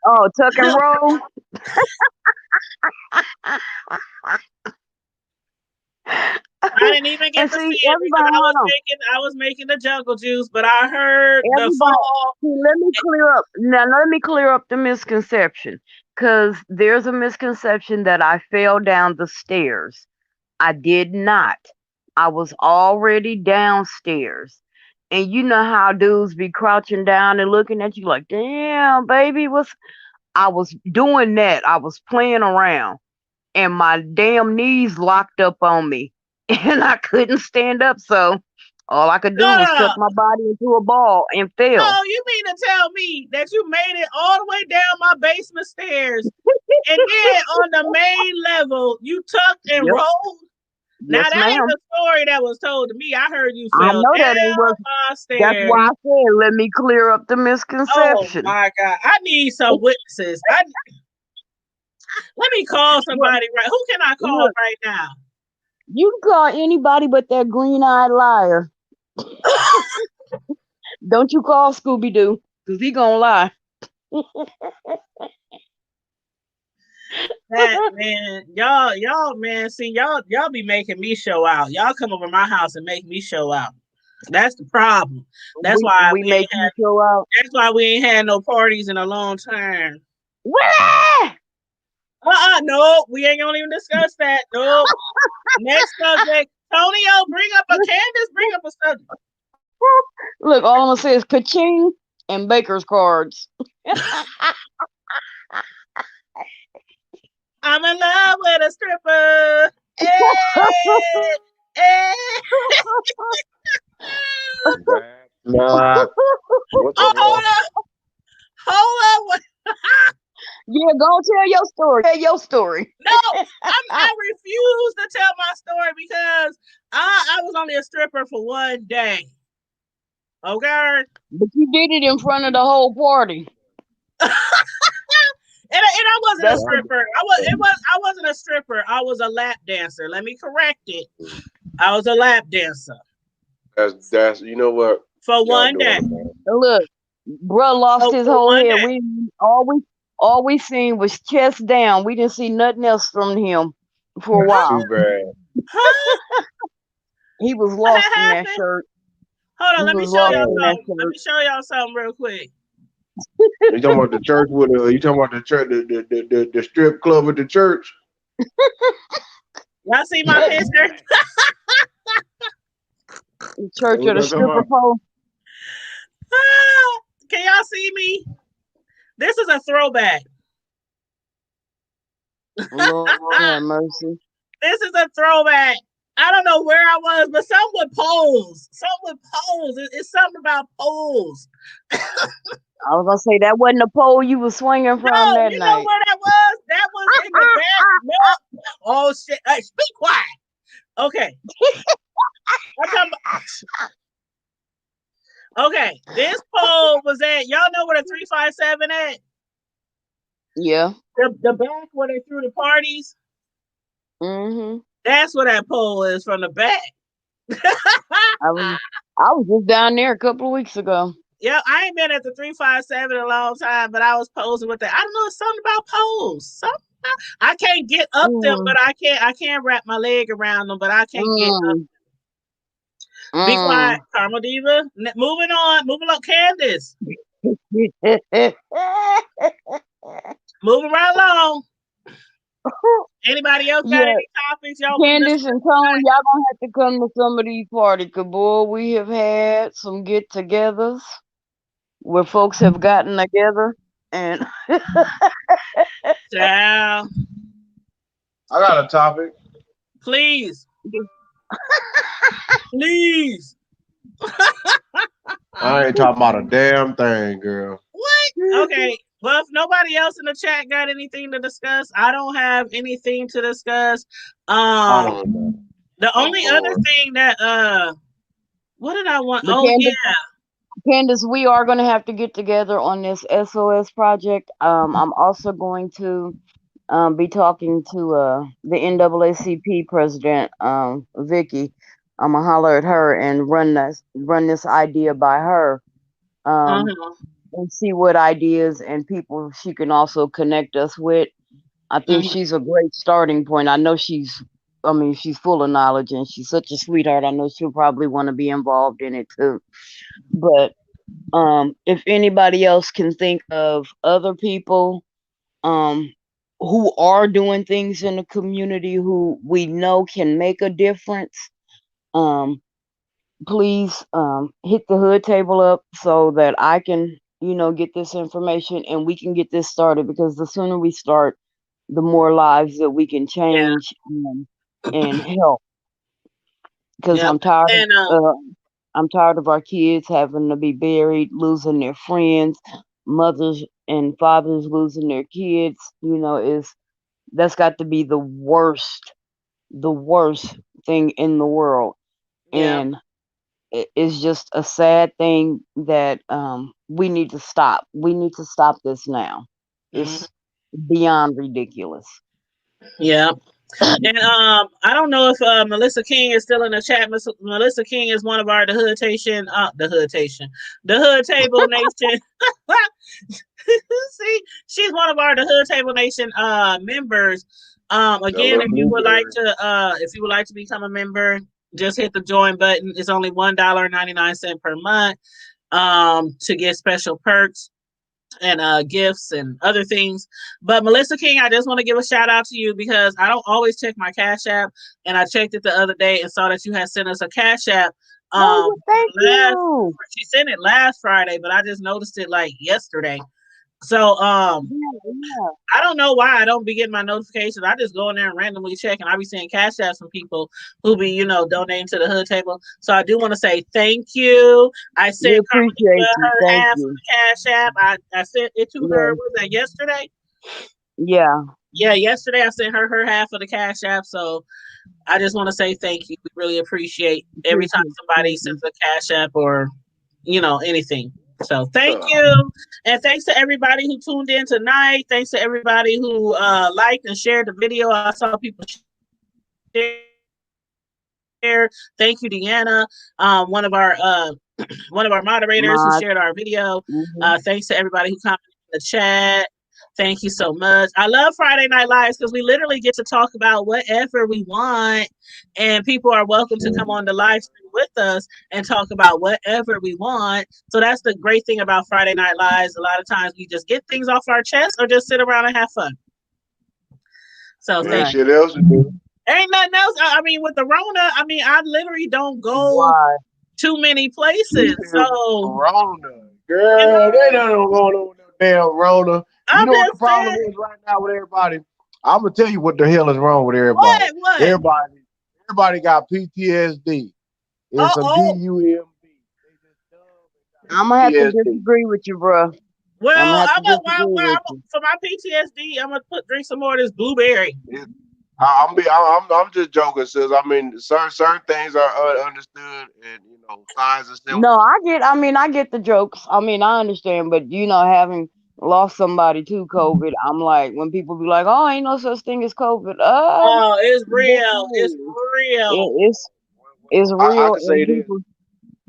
Oh, tuck and roll. didn't even get And to see, see it because everybody, hold on. I was making the jungle juice, but I heard the Everybody, fall. see, let me clear up the misconception. Because there's a misconception that I fell down the stairs. I did not. I was already downstairs. And you know how dudes be crouching down and looking at you like, damn, baby, I was doing that. I was playing around. And my damn knees locked up on me. And I couldn't stand up. So all I could do was tuck No, my body into a ball and fell. no, you mean to tell me that you made it all the way down my basement stairs and then on the main level you tucked and Yep. rolled? Now Yes, that ain't ma'am. the story that was told to me. I heard you I fell know down that ain't what. my That's stairs. why I said let me clear up the Oh misconception. my god! I need some witnesses. Let me call somebody. Right? Who can I call Look, right now? you can call anybody but that green-eyed liar. Don't you call Scooby Doo, cause he gonna lie. That man, y'all, man. See, y'all be making me show out. Y'all come over my house and make me show out. That's the problem. That's why We make you show out. That's why we ain't had no parties in a long time. Where? No, we ain't gonna even discuss that. No. Next subject. Tonio, bring up a subject. Look, all I'm gonna say is ka-ching and baker's cards. I'm in love with a stripper. Hey, hey. Nah. What the Hold hell? up. Hold up. Yeah, go tell your story. Tell your story. No, I refuse to tell my story because I was only a stripper for one day. Okay. But you did it in front of the whole party. And I wasn't a That's stripper. I wasn't a stripper. I was a lap dancer. Let me correct it. I was a lap dancer. That's you know what For y'all one doing day. it, man. Look, bruh lost his For whole one head. day. We all we seen was chest down. We didn't see nothing else from him for a That's while. too bad. Huh? He was What lost in that happened? shirt. Hold on, He let me was show lost y'all in that something. Let shirt. me show y'all something real quick. You talking about the church with you talking about the church the strip club at the church? Y'all see my picture? The church What of the y'all talking stripper about? pole. Can y'all see me? This is a throwback. Lord have mercy. This is a throwback. I don't know where I was, but some with poles. Some with poles. It's something about poles. I was gonna say that wasn't the pole you was swinging from No, that you know night. where that was? That was in the back. No. Oh shit. Hey, be quiet. Okay. I'm talking about, okay. This pole was at, y'all know where the 357 at? Yeah. The back where they threw the parties. Mm-hmm. That's where that pole is, from the back. I was just down there a couple of weeks ago. Yeah, I ain't been at the 357 in a long time, but I was posing with that. I don't know, something about poles. I can't get up them, but I can't wrap my leg around them, but I can't get up. Be quiet, Karma Diva. Moving on, Candace. Moving right along. Anybody else got any topics y'all want to Candace discuss? and Tone, y'all gonna have to come to some of these parties, cause boy, we have had some get-togethers where folks have gotten together and Child, I got a topic. please. Please. I ain't talking about a damn thing, girl. What? Okay. Well, if nobody else in the chat got anything to discuss, I don't have anything to discuss. I don't know. The Oh, only other Lord. thing that what did I want? But Oh Candace, we are gonna have to get together on this SOS project. I'm also going to be talking to the NAACP president, Vicky. I'm gonna holler at her and run this idea by her. And see what ideas and people she can also connect us with. I think she's a great starting point. I know she's full of knowledge and she's such a sweetheart. I know she'll probably want to be involved in it too. But if anybody else can think of other people who are doing things in the community who we know can make a difference, please hit the hood table up so that I can, get this information and we can get this started, because the sooner we start, the more lives that we can change and help. Because yeah. I'm tired of our kids having to be buried, losing their friends, mothers and fathers losing their kids. That's got to be the worst thing in the world. Yeah. And it's just a sad thing that we need to stop. We need to stop this now. It's beyond ridiculous. Yeah. And I don't know if Melissa King is still in the chat. Melissa King is one of our the Hood Table Nation. See, she's one of our the Hood Table Nation members. Again, if you would like to become a member, just hit the join button. It's only $1.99 per month to get special perks and gifts and other things. But Melissa King, I just want to give a shout out to you because I don't always check my Cash App, and I checked it the other day and saw that you had sent us a Cash App. Thank you. She sent it last Friday, but I just noticed it like yesterday. So I don't know why I don't be getting my notifications. I just go in there and randomly check, and I be seeing Cash Apps from people who be, donating to the Hood Table. So I do want to say thank you. I sent her half of the Cash App. I sent it to her. Was that yesterday? Yeah. Yeah, yesterday I sent her half of the Cash App. So I just want to say thank you. We really appreciate every time somebody sends a Cash App or anything. So thank you. And thanks to everybody who tuned in tonight. Thanks to everybody who liked and shared the video. I saw people share shared. Thank you, Deanna, one of our moderators who My, shared our video. mhm. Thanks to everybody who commented in the chat. Thank you so much. I love Friday Night Lives because we literally get to talk about whatever we want, and people are welcome to come on the live stream with us and talk about whatever we want. So that's the great thing about Friday Night Lives. A lot of times we just get things off our chest or just sit around and have fun. So Ain't thank Right. shit else to do. Ain't nothing else. I mean, with the Rona, I mean, I literally don't go Why? too many She places. said So, Rona. you Girl, they know, don't know going on with no damn Rona. You I'm know what the just problem saying, is right now with everybody? I'm gonna tell you what the hell is wrong with everybody. what? Everybody got PTSD and some Oh, DUMB. They just dumb and I'm got gonna have to PTSD. disagree with you, bro. I'm gonna well, have to disagree with you. for my PTSD, I'm gonna drink some more of this blueberry. I'm just joking, sis. I mean, certain things are understood, and signs and No, symbols. I get the jokes. I mean, I understand, but having lost somebody to COVID, I'm like, when people be like, "Oh, ain't no such thing as COVID." Oh, it's Yes, real. it It's is. real. It's I real, can say this.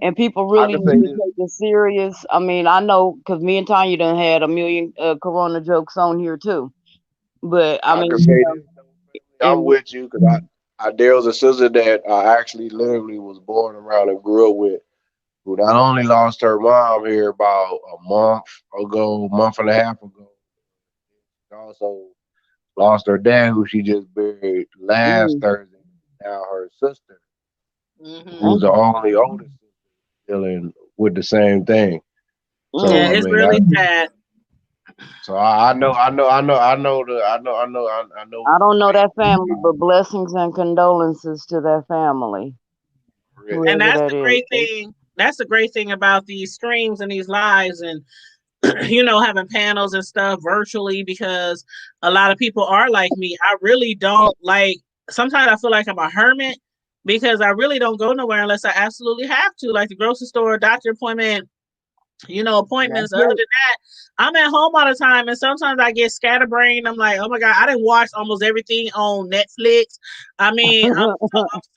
and people I really can need say to this. take it serious. I mean, I know because me and Tanya done had a million Corona jokes on here too. But I I mean, can say this. I'm and with you because there was a sister that I actually literally was born around and grew up with, who not only lost her mom here about a month and a half ago, she also lost her dad, who she just buried last mm, Thursday. Now her sister, Hmm. who's the only oldest sister, dealing with the same thing. So Yeah, mm, I it's mean, really sad. I know I what don't you know mean. that family, but blessings and condolences to their family, And whoever that's that the great is. thing. That's the great thing about these streams and these lives and having panels and stuff virtually because a lot of people are like me. I really don't like, sometimes I feel like I'm a hermit because I really don't go nowhere unless I absolutely have to, like the grocery store, doctor appointment, That's appointments. Other than it. that, I'm at home all the time, and sometimes I get scatterbrained. I'm like, oh my god, I didn't watch almost everything on Netflix. I mean, I'm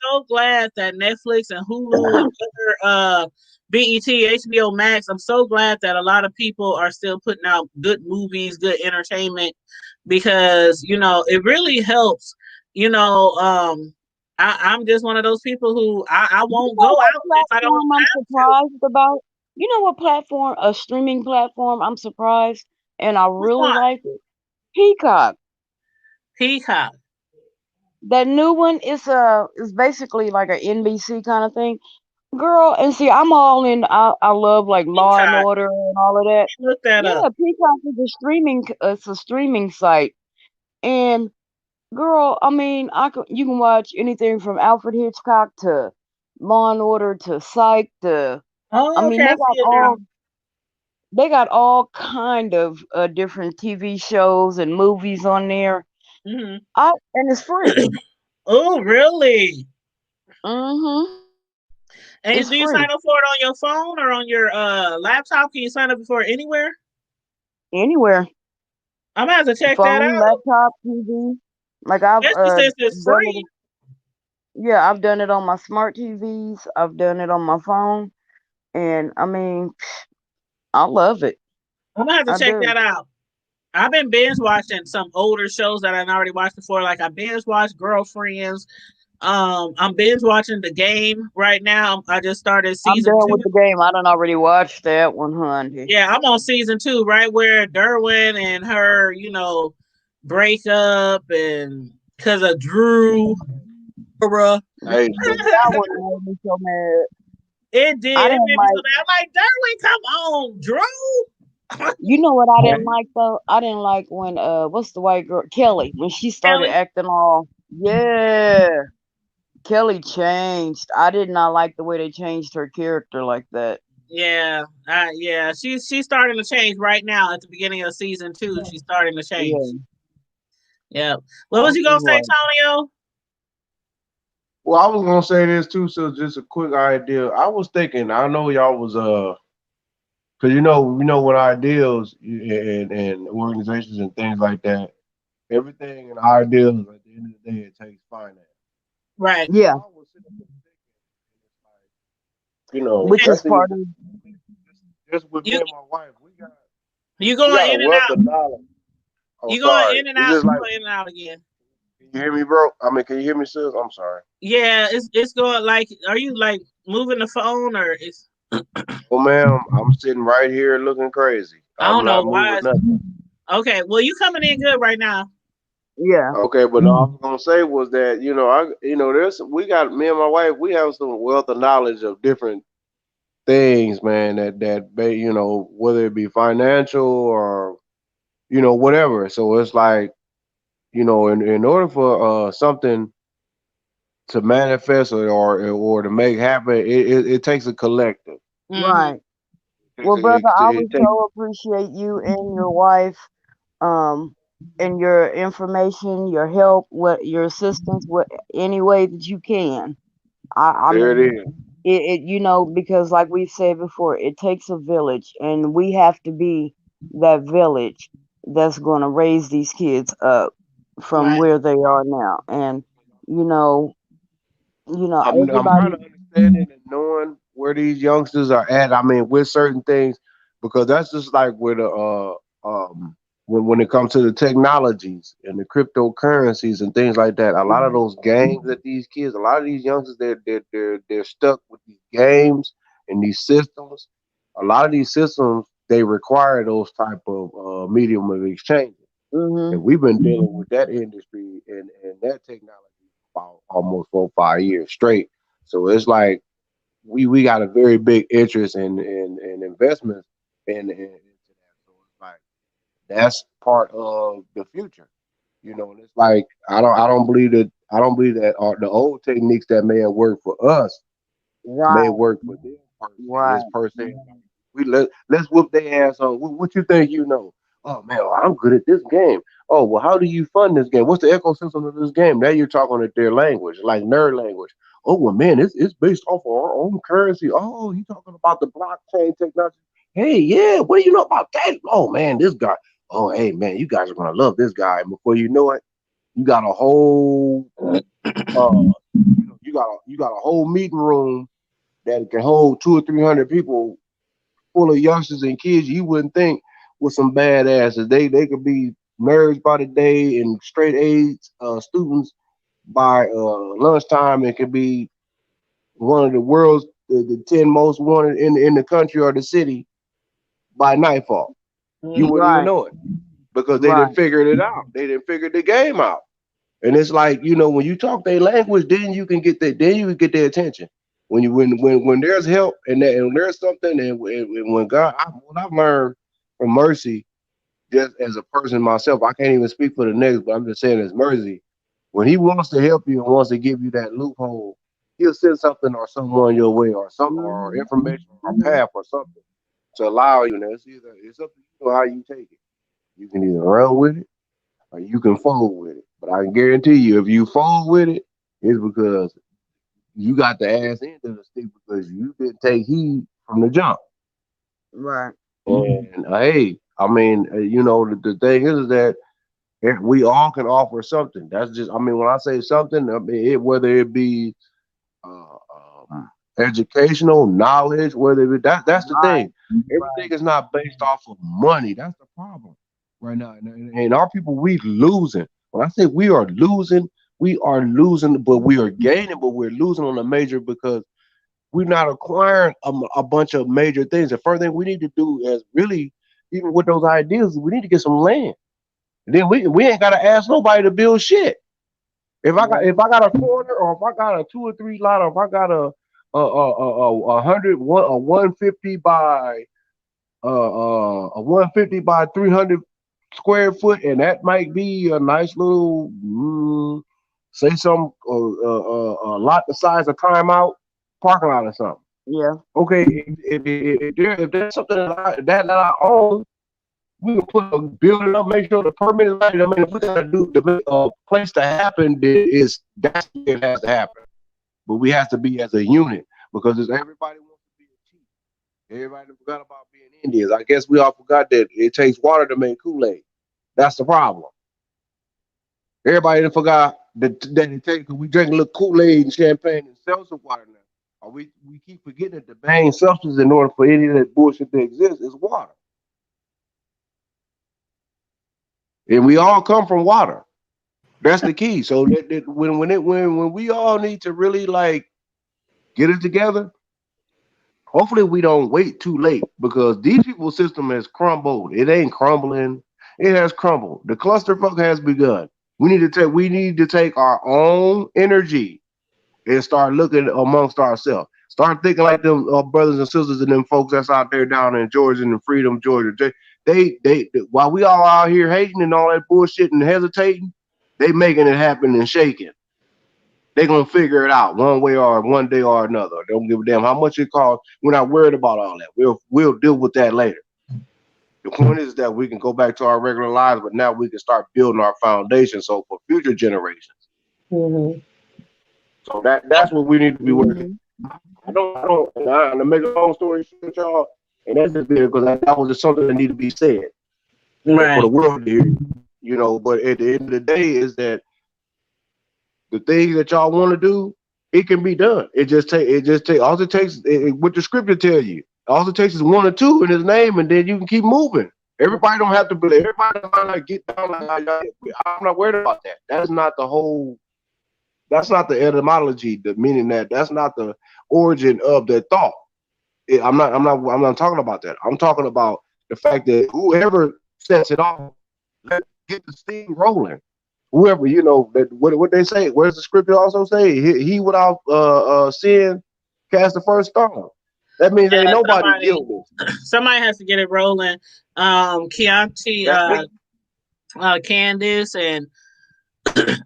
so glad that Netflix and Hulu and other BET, HBO Max. I'm so glad that a lot of people are still putting out good movies, good entertainment, because it really helps. I'm just one of those people who I You won't know go what out if I don't platform I'm have to. surprised about? You know what platform, a streaming platform, I'm surprised and I Which really one? like it? Peacock. Peacock. That new one is basically like a NBC kind of thing. Girl, and see, I'm all in. I love like Law and Peacock. Order and all of that. Look that Yeah, up. Peacock is a streaming. It's a streaming site, and girl, I mean, you can watch anything from Alfred Hitchcock to Law and Order to Psych to. I Oh, okay, mean, I see it now. they got all kind of different TV shows and movies on there. Hmm. And it's free. Oh, really? Mm-hmm. And It's do you sign free up for it on your phone or on your laptop? Can you sign up for it anywhere? anywhere. I'm gonna have to check that Phone, out. laptop, TV. Like I've Especially since it's done free. it. Yeah, I've done it on my smart TVs. I've done it on my phone, and I mean, I love it. I'm gonna have to I check do. that out. I've been binge watching some older shows that I've already watched before. Like I binge watched Girlfriends. I'm binge watching The Game right now. I just started I'm season done two. with the game. I done already watched that one, honey. Yeah, I'm on season 2, right where Derwin and her, break up and because of Drew. Bruh. Hey, That one made me so mad. It did. I It didn't made me so like. mad. I'm like, Derwin, come on, Drew. You know what I didn't hey, like though? I didn't like when what's the white girl Kelly when she started Kelly. acting all yeah. Kelly changed. I did not like the way they changed her character like that. Yeah, yeah. She's starting to change right now at the beginning of season 2. She's starting to change. Yeah, Yeah. What I was you gonna was say, like, Tonio? well, I was gonna say this too. So just a quick idea. I was thinking. I know y'all was because with ideals and organizations and things like that, everything in ideals at the end of the day it takes finance. Right. So yeah. I was sitting there thinking You know, which is especially part of just with me You and my wife, you we going got a in and wealth out. of knowledge. Oh, You going sorry. in and It's out. just You like, going in and out again. can you hear me, bro? I mean, can you hear me, sis? I'm sorry. Yeah, it's going like. Are you like moving the phone or is? Oh, ma'am, I'm sitting right here looking crazy. I I'm don't know not why. moving nothing. Okay, well you coming in good right now. yeah. Okay, but all I was gonna say was that there's we got me and my wife, we have some wealth of knowledge of different things, man. Whether it be financial or whatever. So it's like in order for something to manifest or to make happen, it takes a collective. Mm-hmm. Right. Well, brother, I would It takes so appreciate you and your wife, um, and your information, your help, what your assistance, what any way that you can. I there mean, it is. because like we said before, it takes a village, and we have to be that village that's going to raise these kids up from Right. where they are now. And you know, I'm kind everybody. of understanding and knowing where these youngsters are at. I mean, with certain things, because that's just like with when it comes to the technologies and the cryptocurrencies and things like that. A lot of those games that these kids, a lot of these youngsters, they're stuck with these games and these systems. A lot of these systems they require those type of medium of exchange. And Hmm. we've been dealing with that industry and that technology for about almost 4 or 5 years straight. So it's like we got a very big interest in investments into that. So it's like that's part of the future. And it's like I don't believe that the old techniques that may have worked for us may Right, work for them per se. It's right. per se like let's whoop their ass on. What you think you know? Oh man, well, I'm good at this game. Oh well, how do you fund this game? What's the ecosystem of this game? Now you're talking at their language, like nerd language. Oh well, man, it's based off of our own currency. Oh, you talking about the blockchain technology? Hey, yeah, what do you know about that? Oh man, this guy. Oh hey man, you guys are gonna love this guy. And before you know it, you got a whole you got a whole meeting room that can hold 200 or 300 people full of youngsters and kids you wouldn't think was some badasses. They could be nerds by the day and straight A's students by lunchtime. It could be one of the world's the 10 most wanted in the country or the city by nightfall. You Mm-hmm. wouldn't even Right, know it because they right. didn't figure it out. They didn't figure the game out. And it's like, when you talk their language, then you can get their attention. When there's help and there's something and when what I've learned from Mercy, just as a person myself, I can't even speak for the next, but I'm just saying as Mercy, when he wants to help you and wants to give you that loophole, he'll send something or someone your way or something or Hmm. information or path or something to allow you. And it's up to you how you take it. You can either run with it or you can fold with it. But I can guarantee you, if you fold with it, it's because you got the ass end of the stick because you didn't take heed from the jump. Right. And hey, I mean, the thing is that we all can offer something. That's just, I mean, when I say something, I mean, whether it be uh, educational knowledge, whether it be, that's the Right. thing. Everything is not based off of money. That's the problem right now. And our people, we losing. When I say we are losing, but we are gaining, but we're losing on a major because we're not acquiring a bunch of major things. The first thing we need to do is really, even with those ideas, we need to get some land. And then we ain't gotta ask nobody to build shit. If I got a corner or if I got a 2 or 3 lot or if I got a 150 by a 150 by 300 square foot, and that might be a nice little say some a lot the size of timeout parking lot or something. Yeah. Okay, if there's something that I own, we can put a building up, make sure the permit is right. I mean, if we gotta do to make a place to happen, then that's where it has to happen. But we have to be as a unit because it's everybody wants to be a chief. Everybody forgot about being Indians. I guess we all forgot that it takes water to make Kool-Aid. That's the problem. Everybody forgot that it takes, we drink a little Kool-Aid and champagne and seltzer water now. We keep forgetting that the main substance in order for any of that bullshit to exist is water. And we all come from water. That's the key. So when we all need to really like get it together, hopefully we don't wait too late because these people's system has crumbled. It ain't crumbling. It has crumbled. The clusterfuck has begun. We need to take our own energy and start looking amongst ourselves. Start thinking like them brothers and sisters and them folks that's out there down in Georgia and Freedom, Georgia. They while we all out here hating and all that bullshit and hesitating, they making it happen and shaking. They gonna figure it out one way or one day or another. They don't give a damn how much it costs. We're not worried about all that. We'll deal with that later. The point is that we can go back to our regular lives, but now we can start building our foundation so for future generations. Mm-hmm. So that's what we need to be working. I don't. To make a long story short, y'all, and that's just because that was just something that needed to be said for the world to hear. You know, but at the end of the day, is that the things that y'all want to do, it can be done. All it takes what the scripture tell you. All it takes is 1 or 2 in his name, and then you can keep moving. Everybody don't have to believe. Everybody might not get down like I'm not worried about that. That's not the etymology, the meaning that's not the origin of the thought. I'm not talking about that. I'm talking about the fact that whoever sets it off, let's get the steam rolling. Whoever, you know, that what they say, what does the scripture also say? He without sin cast the first stone. That means ain't nobody guilty. Somebody has to get it rolling. Chianti, Candace, and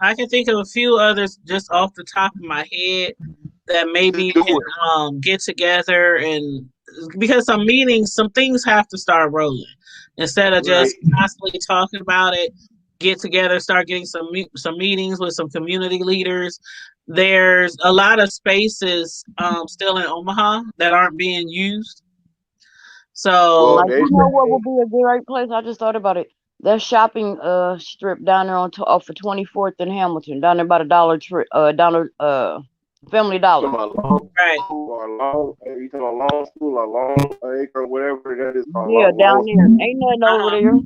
I can think of a few others just off the top of my head that maybe can get together, and because some things have to start rolling instead of just constantly talking about it. Get together, start getting some meetings with some community leaders. There's a lot of spaces still in Omaha that aren't being used. So, you know what would be a great place? I just thought about it. That shopping strip down there off of 24th and Hamilton, down there by the Family Dollar. Right. You talking about Long School or Long Acre, whatever that is called. Yeah, down there. Ain't nothing over there.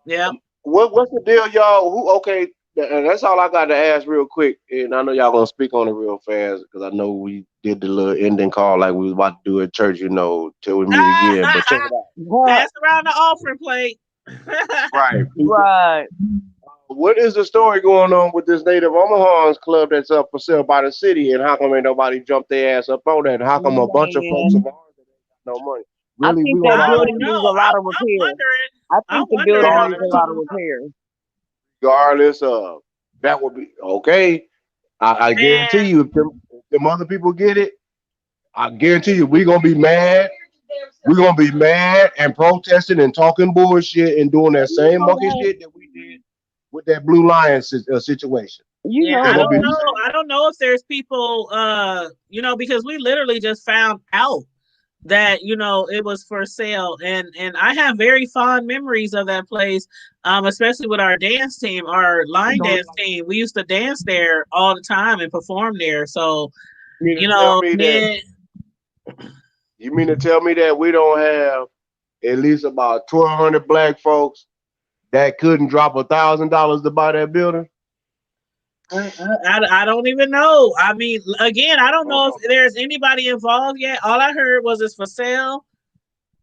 Yeah. What's the deal, y'all? Okay, and that's all I got to ask real quick. And I know y'all gonna speak on it real fast because I know we did the little ending call like we was about to do at church, you know, till we meet again. But check it out. Pass around the offering plate. Right. What is the story going on with this Native Omahans club that's up for sale by the city, and how come ain't nobody jumped their ass up on that? And how come a bunch of folks of ours that ain't got no money? Really, I think that building needs a lot of repairs. I think the building needs a lot of repairs. Regardless of that, would be okay. I guarantee you, if them other people get it, I guarantee you, we're gonna be mad. We're gonna be mad and protesting and talking bullshit and doing that same monkey shit that we did with that Blue Lion situation. I don't know if there's people, because we literally just found out that it was for sale, and I have very fond memories of that place, especially with our dance team, our line dance team. We used to dance there all the time and perform there. So you mean to tell me that we don't have at least about 1,200 black folks that couldn't drop $1,000 to buy that building? I don't even know. I mean, again, I don't know if there's anybody involved yet. All I heard was it's for sale.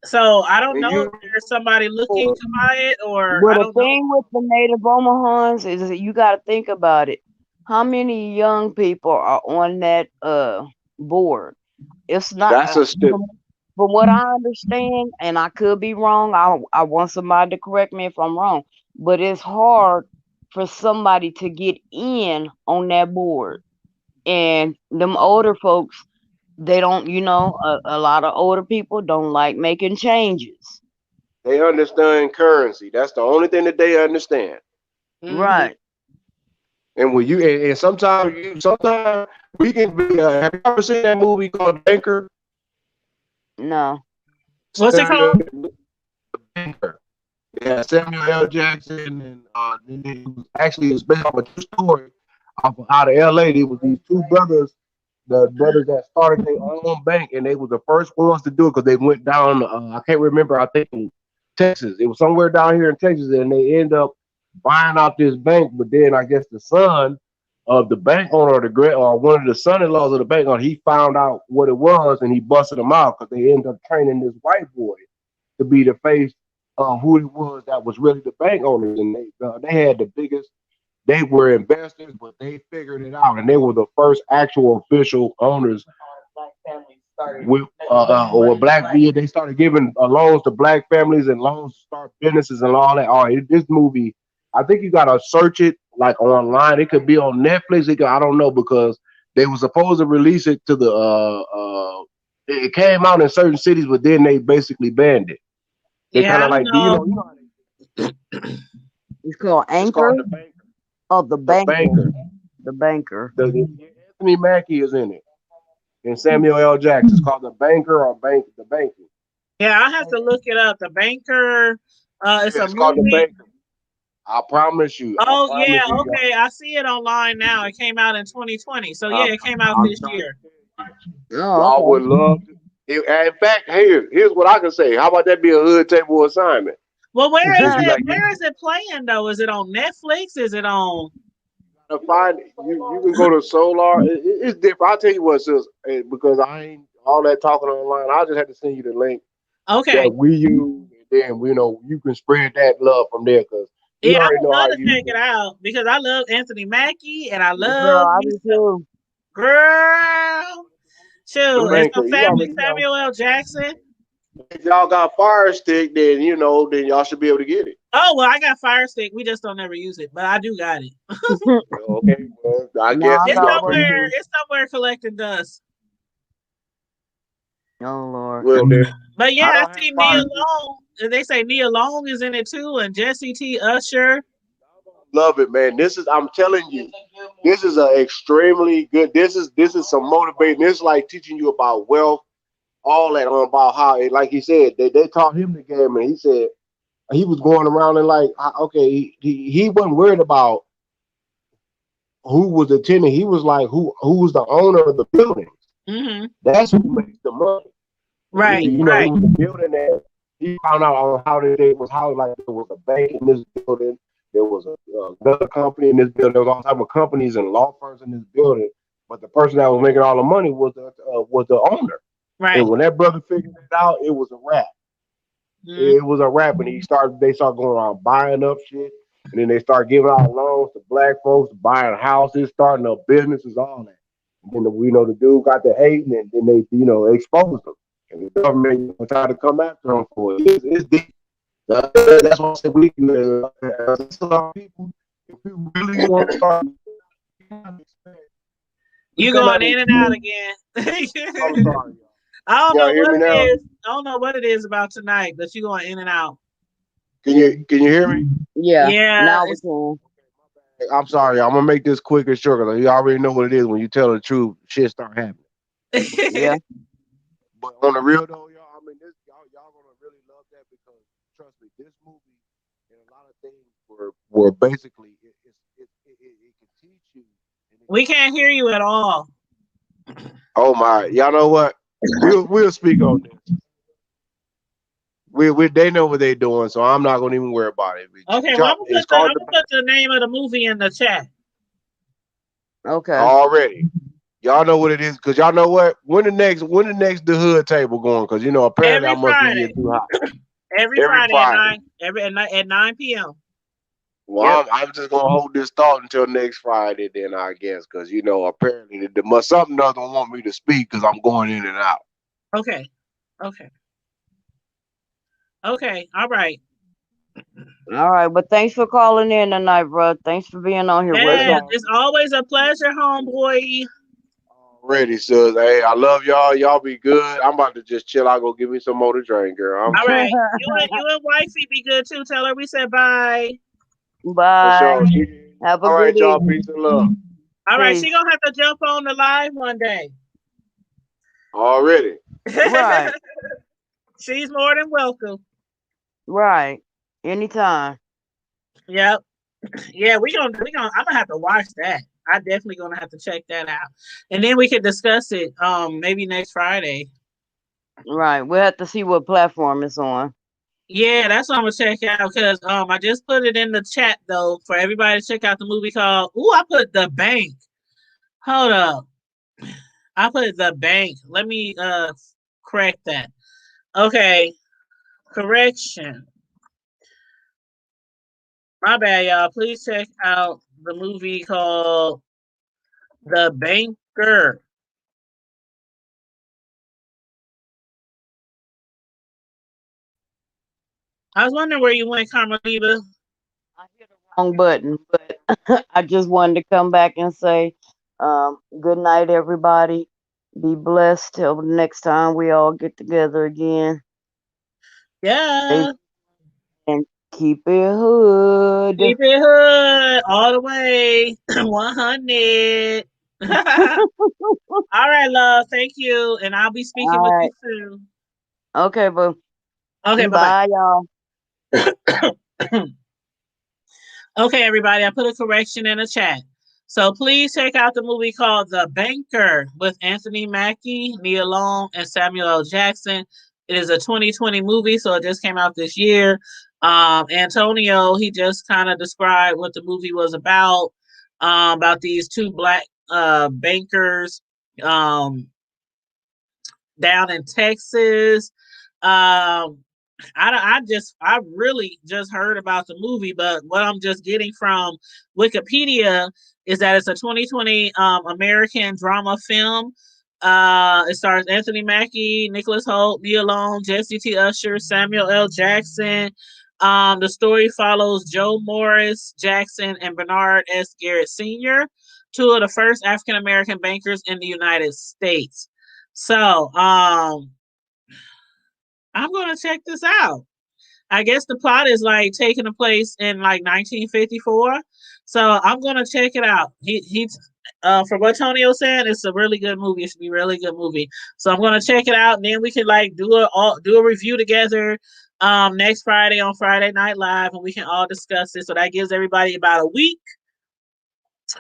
So I don't know if there's somebody looking to buy it or. But the thing with the Native Omahans is that you got to think about it. How many young people are on that board? It's not. That's a step. From what I understand, and I could be wrong. I want somebody to correct me if I'm wrong. But it's hard for somebody to get in on that board, and them older folks, they don't, a lot of older people don't like making changes. They understand currency. That's the only thing that they understand. Right. And when you sometimes we can be. Have you ever seen that movie called Banker? No. What's it called? Banker. Yeah, Samuel L. Jackson, and it was based off a true story out of LA. There was these two brothers the brothers that started their own bank, and they were the first ones to do it because they went down. I can't remember. I think in Texas. It was somewhere down here in Texas, and they end up buying out this bank. But then I guess the son of the bank owner, or the great, or one of the son-in-laws of the bank owner, he found out what it was, and he busted them out because they ended up training this white boy to be the face of who it was that was really the bank owners, and they had the biggest. They were investors, but they figured it out, and they were the first actual official owners with or black. Yeah, they started giving loans to black families and loans to start businesses and all that. All right, this movie, I think you gotta search it like online. It could be on Netflix. I don't know because they were supposed to release it to the. It came out in certain cities, but then they basically banned it. They Yeah, kind I of don't like, you know. know, It's called it's Anchor. called the banker. Oh, the The banker. banker. The banker. Anthony Mackie is in it, and Samuel L. Jackson. It's called the banker or the banking. Yeah, I have to look it up. The Banker. It's Yeah, a it's called the movie. banker. I promise you. I Oh yeah, promise you, y'all. okay. I see it online now. It came out in 2020. So I, yeah, it came out I'm this trying to year. tell you, Oh, y'all would okay. love to. In fact, here's what I can say. How about that be a hood table assignment? Well, where is Since you it? got Where is it playing though? Is it on Netflix? Is it on? to find it, you can go to Solar. It's different. I'll tell you what, sis, because I ain't all that talking online. I just had to send you the link that Okay. we use, and then you can spread that love from there because you Yeah, I already would know love how to you check it do. out because I love Anthony Mackie and I Girl, love I me do some too. girl. The Shoot, and some banker, you family already know. Samuel L. Jackson. If y'all got Fire Stick, then then y'all should be able to get it. Oh well, I got Fire Stick. We just don't ever use it, but I do got it. Okay, well, I No, guess I It's got y'all one can. somewhere. too. It's somewhere collecting dust. Oh Lord. Well, then But I yeah, don't I have see Fire Nia Stick. Long. They say Nia Long is in it too, and Jesse T. Usher. Love it, man. I'm telling you, this is a extremely good. This is some motivating. This is like teaching you about wealth, all that about how, like he said, they taught him the game, and he said he was going around and like, okay, he wasn't worried about who was attending. He was like, who was the owner of the building? Mm-hmm. That's who makes the money. Right, It right, was a building that he found out on how they was how like there was a bank in this building, there was another company in this building, there was all type of companies and law firms in this building, but the person that was making all the money was the owner. And right. when that brother figured it out, it was a wrap. Mm, It was a wrap, and they started going around buying up shit, and then they start giving out loans to black folks, buying houses, starting up businesses, all that. And then the dude got to hating, and then they exposed him, and the government tried to come after him for it. It's deep. That's why I said we can. As a lot of people, if we really want to start, we you cannot going in and out expect. again. I'm sorry, y'all. I don't know Y'all hear what me it now? is. I don't know what it is about tonight, but you going in and out. Can you hear me? Yeah. Yeah, Now we it's can. I'm sorry, I'm gonna make this quick and short because you already know what it is when you tell the truth. Shit start happening. Yeah. But on the real though, y'all, I mean, y'all gonna really love that because trust me, this movie and a lot of things were basically it can teach you. And we can't hear you at all. oh my, y'all know what? We'll speak on this. We they know what they're doing, so I'm not gonna even worry about it. Okay, well It's called I'm gonna put the name of the movie in the chat. Okay. already. Y'all know what it is, cause y'all know what? When the next the hood table going? Cause apparently I Every must be Friday. getting too hot. Every Every Friday at Friday. 9 at 9 p.m. Well, I'm just gonna hold this thought until next Friday, then I guess, cause apparently something doesn't want me to speak, cause I'm going in and out. Okay. Okay. Okay. All right. All right. But thanks for calling in tonight, bro. Thanks for being on here with us. Yes, it's always a pleasure, homeboy. Already, sis. Hey, I love y'all. Y'all be good. I'm about to just chill out, go give me some more to drink, girl. All right. You and wifey be good too. Tell her we said bye. For Bye. sure. Have a All right, good y'all. evening. Peace and love. All right, she Peace. gonna have to jump on the live one day. Already. Right. She's more than welcome. Right. Anytime. Yep. Yeah, I'm gonna have to watch that. I definitely gonna have to check that out, and then we can discuss it maybe next Friday. Right. We'll have to see what platform it's on. Yeah, that's what I'm gonna check out because I just put it in the chat though for everybody to check out the movie called. Ooh, I put The Bank. Hold up, I put The Bank. Let me correct that. Okay, correction. My bad, y'all. Please check out the movie called The Banker. I was wondering where you went, Carmelita. I hit the wrong button, but I just wanted to come back and say, good night, everybody. Be blessed till the next time we all get together again. Yeah. And keep it hood. Keep it hood all the way. 100. All right, love. Thank you. And I'll be speaking All with you right. soon. Okay, boo. Okay, Bye, y'all. bye-bye. Okay, everybody, I put a correction in the chat. So please check out the movie called The Banker with Anthony Mackie, Nia Long, and Samuel L. Jackson. It is a 2020 movie, so it just came out this year. Antonio, he just kind of described what the movie was about these two black bankers um, down in Texas. Um, I really just heard about the movie, but what I'm just getting from Wikipedia is that it's a 2020 American drama film. It stars Anthony Mackie, Nicholas Hoult, Nia Long, Jesse T. Usher, Samuel L. Jackson. The story follows Joe Morris Jackson and Bernard S. Garrett Sr., two of the first African American bankers in the United States. So, I'm gonna check this out. I guess the plot is like taking place in like 1954. So I'm gonna check it out. He's from what Tonio said, it's a really good movie. It should be a really good movie. So I'm gonna check it out, and then we can like do a review together next Friday on Friday Night Live, and we can all discuss it. So that gives everybody about a week.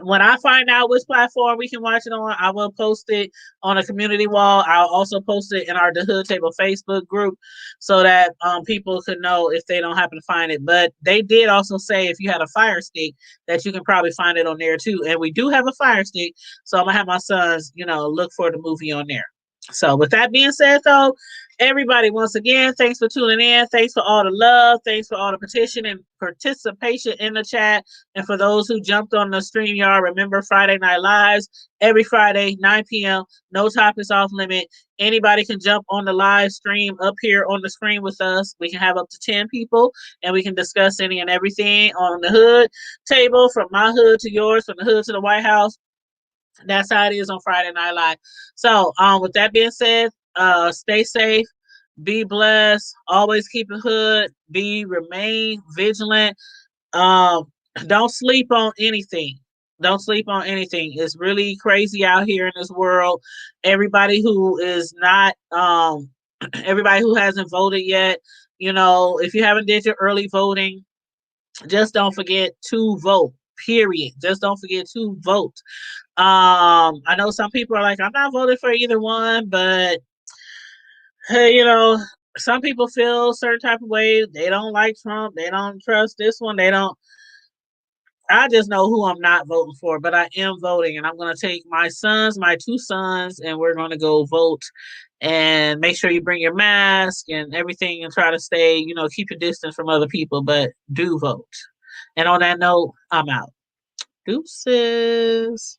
When I find out which platform we can watch it on, I will post it on a community wall. I'll also post it in our The Hood Table Facebook group so that people could know if they don't happen to find it. But they did also say if you had a Fire Stick that you can probably find it on there too. And we do have a Fire Stick, so I'm gonna have my sons, look for the movie on there. So with that being said, though, everybody, once again, thanks for tuning in. Thanks for all the love. Thanks for all the petition and participation in the chat. And for those who jumped on the StreamYard, remember Friday Night Lives every Friday, 9 p.m. No topics off limit. Anybody can jump on the live stream up here on the screen with us. We can have up to 10 people and we can discuss any and everything on the hood table, from my hood to yours, from the hood to the White House. That's how it is on Friday Night Live. So, with that being said, stay safe, be blessed, always keep it hood, remain vigilant. Um, don't sleep on anything. Don't sleep on anything. It's really crazy out here in this world. Everybody who is not, everybody who hasn't voted yet, if you haven't did your early voting, just don't forget to vote. Period. Just don't forget to vote. I know some people are like, I'm not voting for either one, but hey, some people feel a certain type of way. They don't like Trump. They don't trust this one. They don't. I just know who I'm not voting for, but I am voting, and I'm going to take my two sons, and we're going to go vote. And make sure you bring your mask and everything, and try to stay, keep your distance from other people, but do vote. And on that note, I'm out. Deuces.